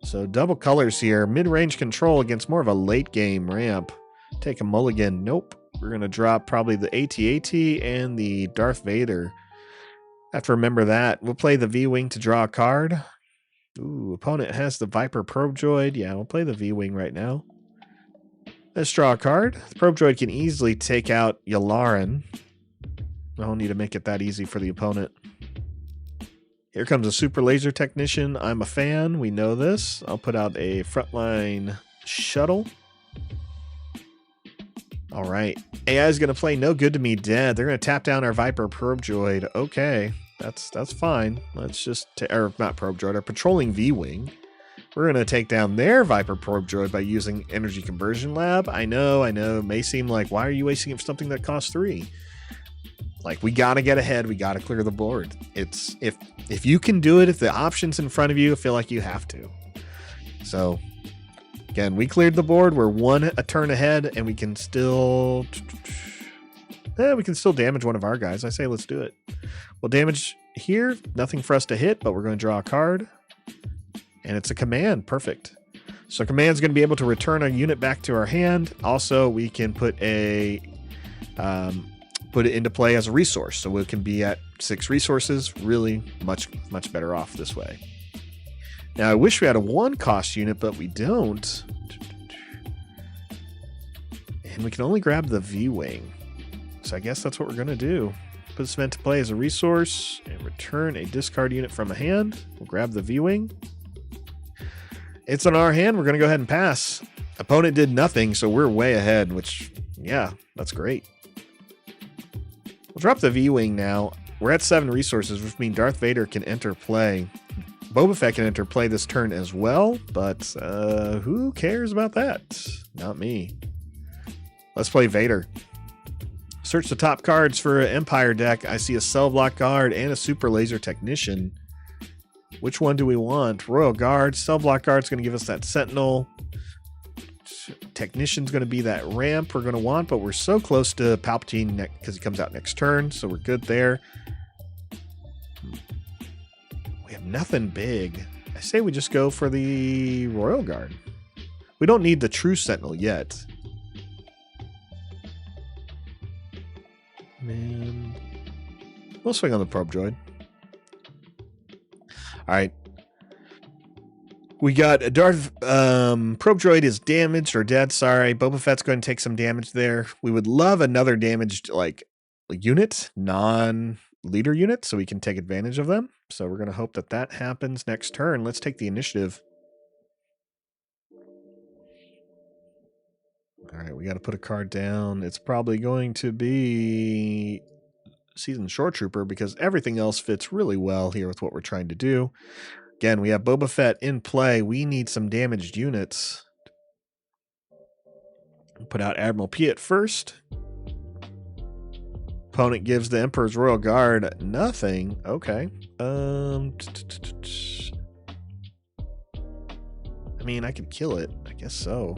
So double colors here. Mid-range control against more of a late game ramp. Take a mulligan. Nope. We're going to drop probably the AT-AT and the Darth Vader. Have to remember that. We'll play the V-Wing to draw a card. Ooh, opponent has the Viper Probe Droid. Yeah, we'll play the V-Wing right now. Let's draw a card. The Probe Droid can easily take out Yularen. I don't need to make it that easy for the opponent. Here comes a Super Laser Technician. I'm a fan. We know this. I'll put out a Frontline Shuttle. All right. AI is going to play No Good to Me Dead. They're going to tap down our Viper Probe Droid. Okay. That's fine. Let's just... or not Probe Droid. Our Patrolling V-Wing. We're going to take down their Viper Probe Droid by using Energy Conversion Lab. I know. It may seem like, why are you wasting it for something that costs 3? Like, we got to get ahead. We got to clear the board. It's if you can do it, if the option's in front of you, I feel like you have to. So, again, we cleared the board. We're a turn ahead, and we can still... we can still damage one of our guys. I say let's do it. We'll damage here. Nothing for us to hit, but we're going to draw a card. And it's a command. Perfect. So command's going to be able to return a unit back to our hand. Also, we can put it into play as a resource. So we can be at 6 resources. Really much better off this way. Now, I wish we had a 1-cost unit, but we don't. And we can only grab the V-Wing. So I guess that's what we're going to do. Put this event to play as a resource and return a discard unit from a hand. We'll grab the V-Wing. It's on our hand. We're going to go ahead and pass. Opponent did nothing, so we're way ahead, which, yeah, that's great. We'll drop the V-Wing now. We're at 7 resources, which means Darth Vader can enter play. Boba Fett can enter play this turn as well, but who cares about that? Not me. Let's play Vader. Search the top cards for an Empire deck. I see a Cell Block Guard and a Super Laser Technician. Which one do we want? Royal Guard. Cell Block Guard's going to give us that Sentinel. Technician's going to be that ramp we're going to want, but we're so close to Palpatine because he comes out next turn, so we're good there. We have nothing big. I say we just go for the Royal Guard. We don't need the true Sentinel yet. Man, we'll swing on the probe droid. All right. We got a Darth probe droid is damaged or dead. Sorry, Boba Fett's going to take some damage there. We would love another damaged unit, non-leader unit, so we can take advantage of them. So we're going to hope that that happens next turn. Let's take the initiative. All right, we got to put a card down. It's probably going to be Seasoned Shore Trooper because everything else fits really well here with what we're trying to do. Again, we have Boba Fett in play. We need some damaged units. Put out Admiral Piet first. Opponent gives the Emperor's Royal Guard nothing. Okay. I mean, I could kill it. I guess so.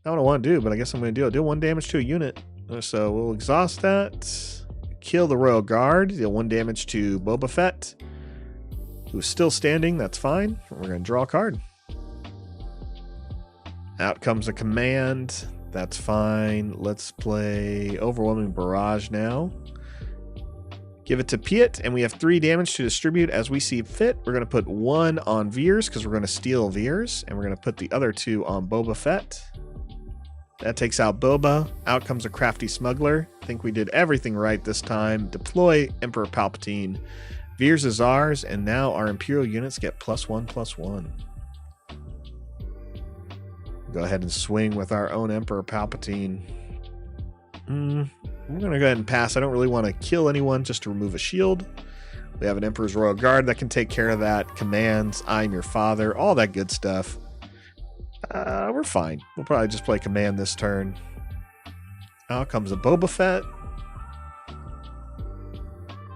Not what I want to do, but I guess I'm going to do it. Deal 1 damage to a unit. So we'll exhaust that. Kill the Royal Guard. Deal 1 damage to Boba Fett, who's still standing. That's fine. We're going to draw a card. Out comes a command. That's fine. Let's play Overwhelming Barrage now. Give it to Piet, and we have 3 damage to distribute as we see fit. We're going to put 1 on Veers because we're going to steal Veers, and we're going to put the other 2 on Boba Fett. That takes out Boba. Out comes a Crafty Smuggler. I think we did everything right this time. Deploy Emperor Palpatine. Veers is ours, and now our Imperial units get +1/+1. Go ahead and swing with our own Emperor Palpatine. I'm going to go ahead and pass. I don't really want to kill anyone just to remove a shield. We have an Emperor's Royal Guard that can take care of that. Commands, I'm your father, all that good stuff. We're fine. We'll probably just play command this turn. Out comes a Boba Fett.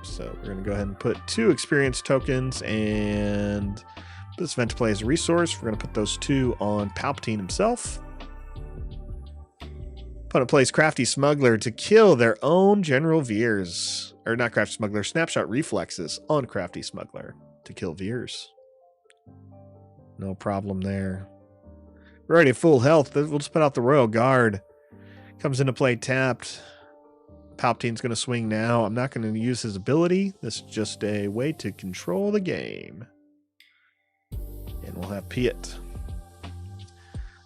So we're going to go ahead and put 2 experience tokens and put this event to play as a resource. We're going to put those 2 on Palpatine himself. Opponent plays Crafty Smuggler to kill their own General Veers. Or not Crafty Smuggler, Snapshot Reflexes on Crafty Smuggler to kill Veers. No problem there. We're already at full health. We'll just put out the Royal Guard. Comes into play tapped. Palpatine's going to swing now. I'm not going to use his ability. This is just a way to control the game. And we'll have Piet.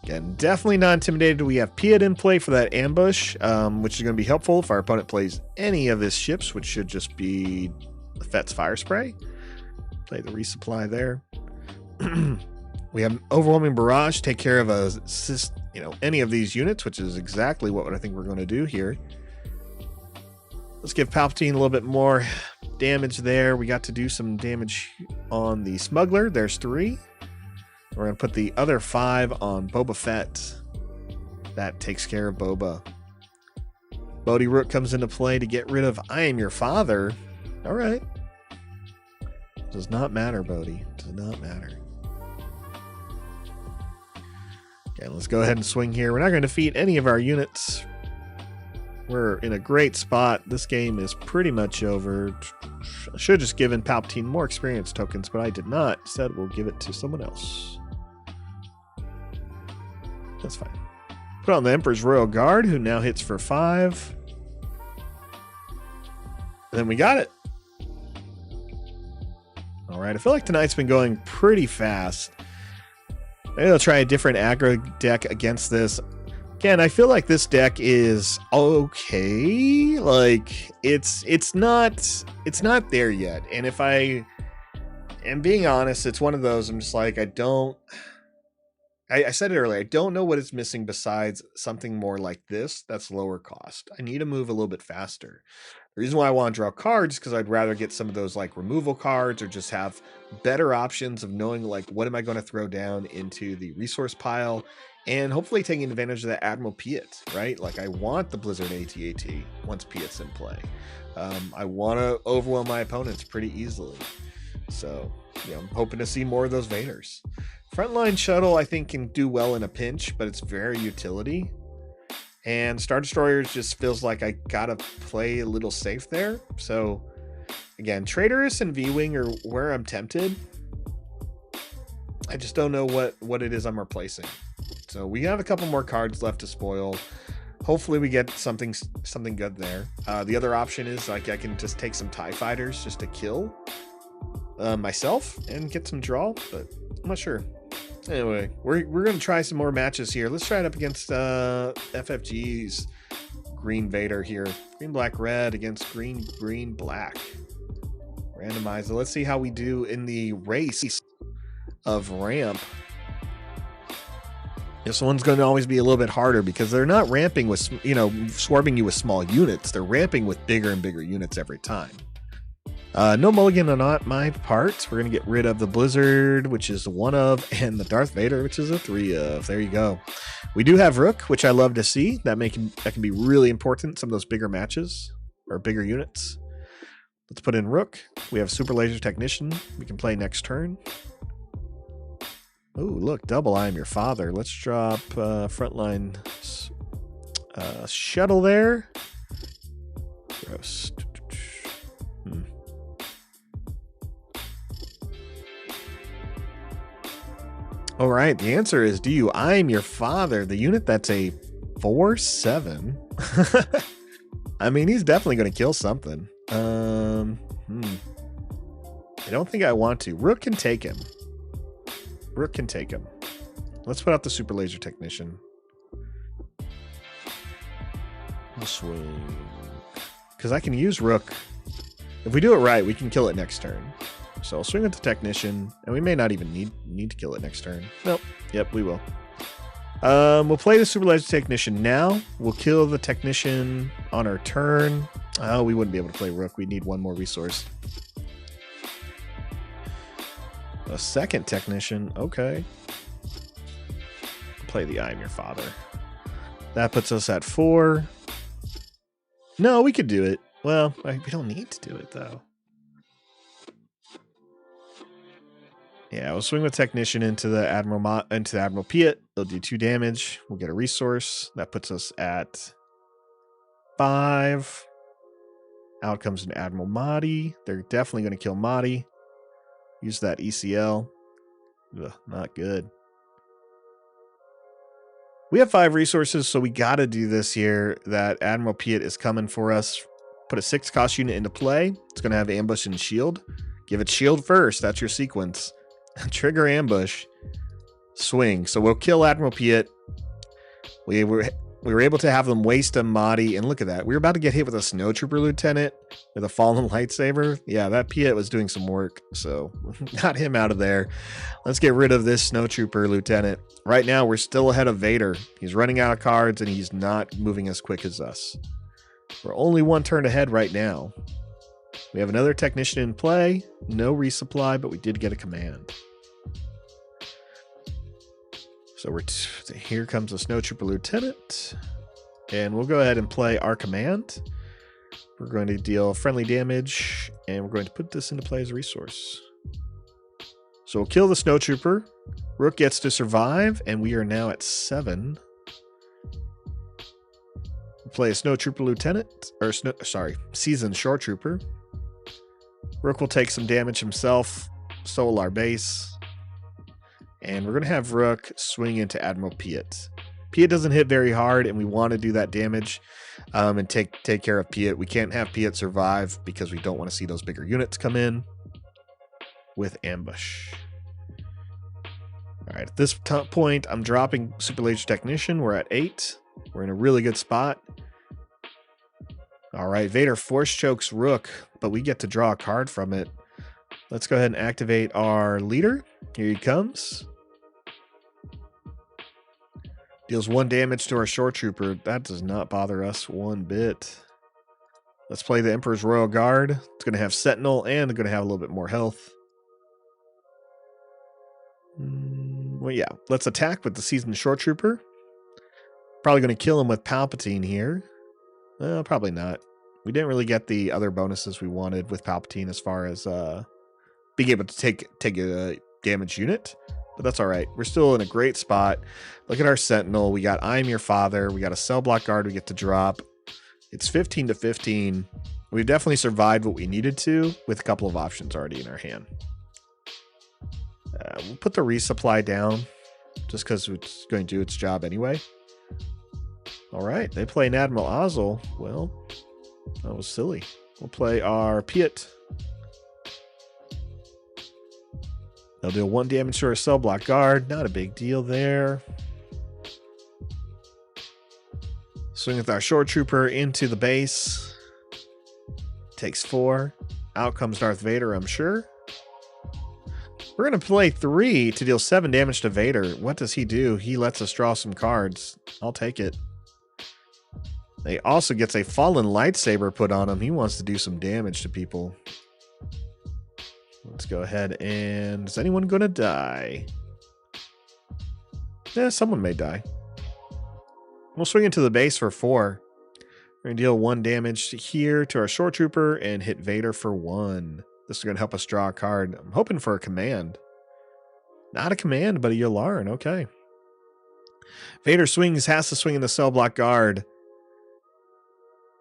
Again, definitely not intimidated. We have Piet in play for that ambush, which is going to be helpful if our opponent plays any of his ships, which should just be Fett's Fire Spray. Play the resupply there. We have Overwhelming Barrage, take care of any of these units, which is exactly what I think we're going to do here. Let's give Palpatine a little bit more damage there. We got to do some damage on the Smuggler. There's 3. We're going to put the other 5 on Boba Fett. That takes care of Boba. Bodhi Rook comes into play to get rid of I am your father. All right. Does not matter, Bodhi. Does not matter. Okay, let's go ahead and swing here. We're not going to defeat any of our units. We're in a great spot. This game is pretty much over. I should have just given Palpatine more experience tokens, but I did not. Instead, we'll give it to someone else. That's fine. Put on the Emperor's Royal Guard, who now hits for 5. And then we got it. All right, I feel like tonight's been going pretty fast. Maybe I'll try a different aggro deck against this. Again, I feel like this deck is okay. Like it's not there yet. And if I am being honest, it's one of those I'm just like I said it earlier, I don't know what it's missing besides something more like this that's lower cost. I need to move a little bit faster. The reason why I want to draw cards is because I'd rather get some of those like removal cards or just have better options of knowing like what am I going to throw down into the resource pile and hopefully taking advantage of that Admiral Piet, right? Like I want the Blizzard AT-AT once Piet's in play. I want to overwhelm my opponents pretty easily. So, you know, I'm hoping to see more of those Vaders. Frontline Shuttle, I think, can do well in a pinch, but it's very utility. And Star Destroyers just feels like I gotta play a little safe there. So, again, Traitorous and V-Wing are where I'm tempted. I just don't know what it is I'm replacing. So we have a couple more cards left to spoil. Hopefully we get something good there. The other option is like I can just take some TIE Fighters just to kill myself and get some draw, but I'm not sure. Anyway, we're going to try some more matches here. Let's try it up against FFG's Green Vader here. Green, Black, Red against Green, Green, Black. Randomize it. Let's see how we do in the race of ramp. This one's going to always be a little bit harder because they're not ramping with, you know, swarming you with small units. They're ramping with bigger and bigger units every time. No mulligan on my part. We're going to get rid of the Blizzard, which is 1 of, and the Darth Vader, which is a 3 of. There you go. We do have Rook, which I love to see. That can be really important, some of those bigger matches or bigger units. Let's put in Rook. We have Super Laser Technician. We can play next turn. Oh, look, double I Am Your Father. Let's drop Frontline Shuttle there. Gross. All right, the answer is do you I Am Your Father, the unit that's a 4/7. I mean, he's definitely going to kill something. I don't think I want to. Rook can take him. Rook can take him. Let's put out the Super Laser Technician. We'll swing. Because I can use Rook. If we do it right, we can kill it next turn. So I'll swing with the Technician, and we may not even need to kill it next turn. Nope. Yep, we will. We'll play the Super Laser Technician now. We'll kill the Technician on our turn. Oh, we wouldn't be able to play Rook. We need one more resource. A second Technician. Okay. Play the I Am Your Father. That puts us at 4. No, we could do it. Well, we don't need to do it, though. Yeah, we'll swing with Technician into the Admiral Piet. They'll do 2 damage. We'll get a resource. That puts us at 5. Out comes an Admiral Mahdi. They're definitely going to kill Mahdi. Use that ECL. Ugh, not good. We have 5 resources, so we got to do this here. That Admiral Piet is coming for us. Put a 6 cost unit into play. It's going to have ambush and shield. Give it shield first. That's your sequence. Trigger ambush. Swing. So we'll kill Admiral Piet. We were able to have them waste a Mahdi, and look at that. We were about to get hit with a Snowtrooper Lieutenant with a fallen lightsaber. Yeah, that Piet was doing some work, so got him out of there. Let's get rid of this Snowtrooper Lieutenant. Right now, we're still ahead of Vader. He's running out of cards, and he's not moving as quick as us. We're only 1 turn ahead right now. We have another Technician in play. No resupply, but we did get a command. So here comes a Snowtrooper Lieutenant. And we'll go ahead and play our command. We're going to deal friendly damage, and we're going to put this into play as a resource. So we'll kill the Snowtrooper. Rook gets to survive, and we are now at 7. We'll play a Snowtrooper Lieutenant, or Seasoned Shore Trooper. Rook will take some damage himself. So will our base. And we're going to have Rook swing into Admiral Piet. Piet doesn't hit very hard, and we want to do that damage and take care of Piet. We can't have Piet survive because we don't want to see those bigger units come in with ambush. All right, at this point, I'm dropping Super Laser Technician. We're at 8. We're in a really good spot. All right, Vader force chokes Rook, but we get to draw a card from it. Let's go ahead and activate our leader. Here he comes. Deals 1 damage to our shore trooper. That does not bother us one bit. Let's play the Emperor's Royal Guard. It's going to have Sentinel and going to have a little bit more health. Well, yeah. Let's attack with the Seasoned Shore Trooper. Probably going to kill him with Palpatine here. Probably not. We didn't really get the other bonuses we wanted with Palpatine as far as being able to take a damage unit. But that's all right. We're still in a great spot. Look at our Sentinel. We got I'm Your Father. We got a Cell Block Guard we get to drop. It's 15 to 15. We've definitely survived what we needed to with a couple of options already in our hand. We'll put the resupply down just because it's going to do its job anyway. All right, they play an Admiral Ozzel. Well, that was silly. We'll play our Piet. They'll deal 1 damage to our Cell Block Guard. Not a big deal there. Swing with our Shore Trooper into the base. Takes 4. Out comes Darth Vader, I'm sure. We're going to play 3 to deal 7 damage to Vader. What does he do? He lets us draw some cards. I'll take it. They also gets a fallen lightsaber put on him. He wants to do some damage to people. Let's go ahead and... Is anyone going to die? Yeah, someone may die. We'll swing into the base for 4. We're going to deal 1 damage here to our Shore Trooper and hit Vader for 1. This is going to help us draw a card. I'm hoping for a command. Not a command, but a Yularen. Okay. Vader swings, has to swing in the Cell Block Guard.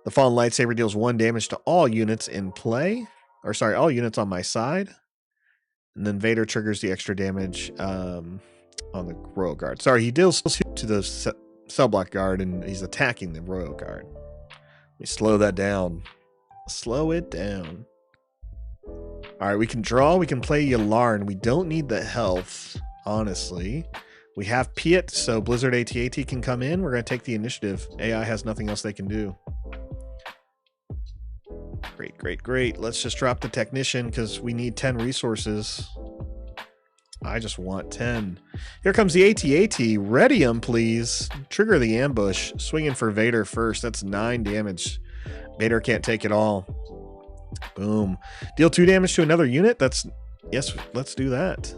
The Fallen Lightsaber deals 1 damage to all units in play. Or sorry, all units on my side. And then Vader triggers the extra damage on the Royal Guard. Sorry, he deals 2 to the Cell Block Guard, and he's attacking the Royal Guard. Let me slow that down. Slow it down. All right, we can draw. We can play Yularen. We don't need the health, honestly. We have Piet, so Blizzard AT-AT can come in. We're going to take the initiative. AI has nothing else they can do. Great, great, great. Let's just drop the Technician because we need 10 resources. I just want 10. Here comes the AT-AT. Ready him, please. Trigger the ambush. Swinging for Vader first. That's 9 damage. Vader can't take it all. Boom. Deal 2 damage to another unit. Yes, let's do that.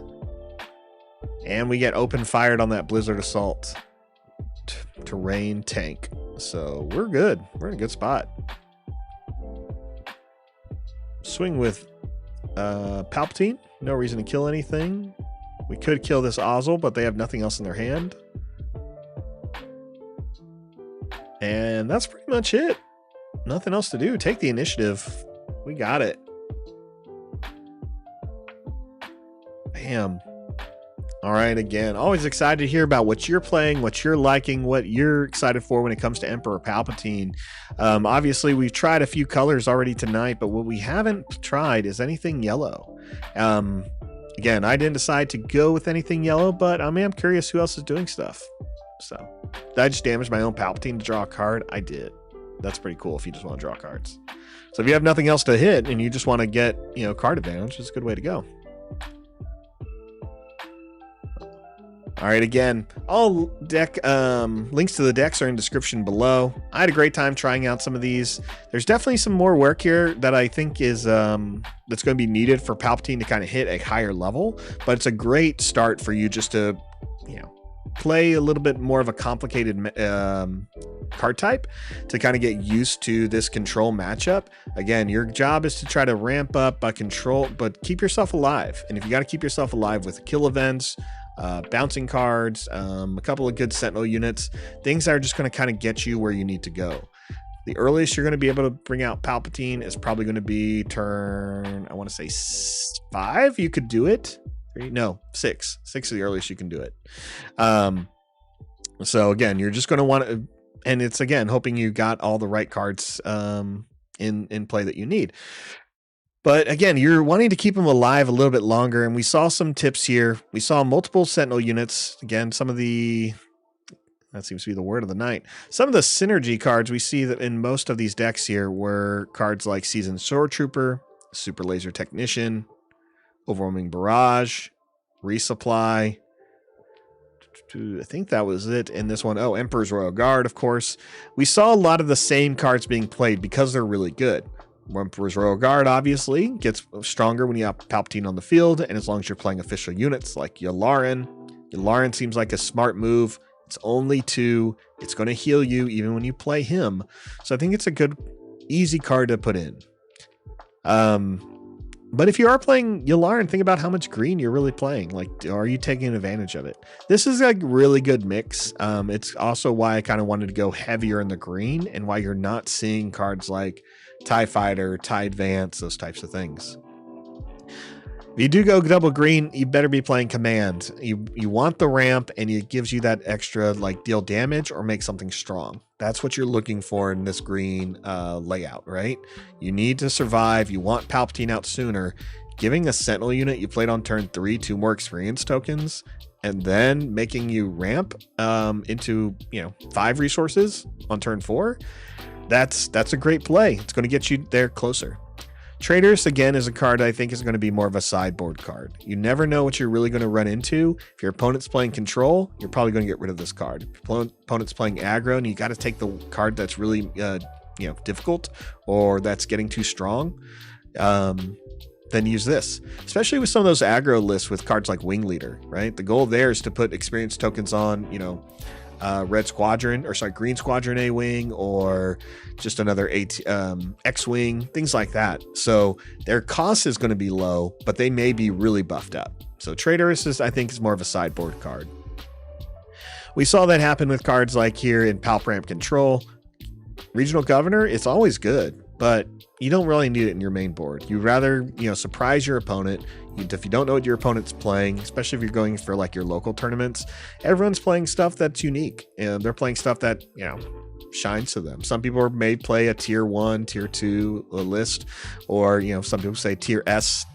And we get open fired on that Blizzard Assault. Terrain tank. So we're good. We're in a good spot. Swing with Palpatine. No reason to kill anything. We could kill this Ozzel, but they have nothing else in their hand. And that's pretty much it. Nothing else to do. Take the initiative. We got it. Bam. All right, again, always excited to hear about what you're playing, what you're liking, what you're excited for when it comes to Emperor Palpatine. Obviously, we've tried a few colors already tonight, but what we haven't tried is anything yellow. Again, I didn't decide to go with anything yellow, but I am curious who else is doing stuff. So, did I just damage my own Palpatine to draw a card? I did. That's pretty cool if you just want to draw cards. So if you have nothing else to hit and you just want to get, card advantage, it's a good way to go. All right, again, all deck links to the decks are in the description below. I had a great time trying out some of these. There's definitely some more work here that I think is that's going to be needed for Palpatine to kind of hit a higher level, but it's a great start for you just to, play a little bit more of a complicated card type to kind of get used to this control matchup. Again, your job is to try to ramp up control, but keep yourself alive. And if you got to keep yourself alive with kill events, bouncing cards, a couple of good Sentinel units, things that are just going to kind of get you where you need to go. The earliest you're going to be able to bring out Palpatine is probably going to be turn, I want to say 5. You could do it. 3, no, 6. 6 is the earliest you can do it. So again, you're just going to want to, and it's again hoping you got all the right cards in play that you need. But again, you're wanting to keep them alive a little bit longer, and we saw some tips here. We saw multiple Sentinel units. Again, some of the That seems to be the word of the night. Some of the synergy cards we see that in most of these decks here were cards like Seasoned Sword Trooper, Super Laser Technician, Overwhelming Barrage, Resupply. I think that was it in this one. Oh, Emperor's Royal Guard, of course. We saw a lot of the same cards being played because they're really good. Emperor's Royal Guard obviously gets stronger when you have Palpatine on the field, and as long as you're playing official units like Yularen. Yularen seems like a smart move. It's only 2. It's going to heal you even when you play him. So I think it's a good, easy card to put in. But if you are playing Yularen, think about how much green you're really playing. Like, are you taking advantage of it? This is a really good mix. It's also why I kind of wanted to go heavier in the green and why you're not seeing cards like TIE Fighter, TIE Advance, those types of things. If you do go double green, you better be playing command. You want the ramp, and it gives you that extra, like, deal damage or make something strong. That's what you're looking for in this green layout, right? You need to survive. You want Palpatine out sooner. Giving a Sentinel unit you played on turn 3 2 more experience tokens, and then making you ramp into 5 resources on turn 4. That's a great play. It's going to get you there closer. Traitors, again, is a card I think is going to be more of a sideboard card. You never know what you're really going to run into. If your opponent's playing control, you're probably going to get rid of this card. If your opponent's playing aggro and you got to take the card that's really difficult or that's getting too strong, then use this. Especially with some of those aggro lists with cards like Wing Leader, right? The goal there is to put experience tokens on, Red Squadron, Green Squadron A-Wing, or just another X-Wing, things like that. So their cost is going to be low, but they may be really buffed up. So Traitorous I think is more of a sideboard card. We saw that happen with cards like here in Palp Red Control. Regional Governor, it's always good, but you don't really need it in your main board. You'd rather, surprise your opponent. If you don't know what your opponent's playing, especially if you're going for like your local tournaments, everyone's playing stuff that's unique, and they're playing stuff that, shines to them. Some people may play a tier 1, tier 2 list, or, some people say tier S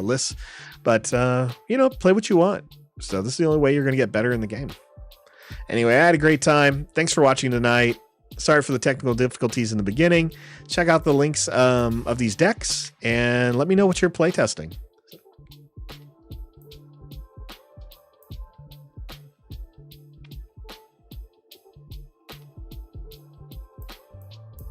list, but, play what you want. So this is the only way you're going to get better in the game. Anyway, I had a great time. Thanks for watching tonight. Sorry for the technical difficulties in the beginning. Check out the links of these decks and let me know what you're playtesting.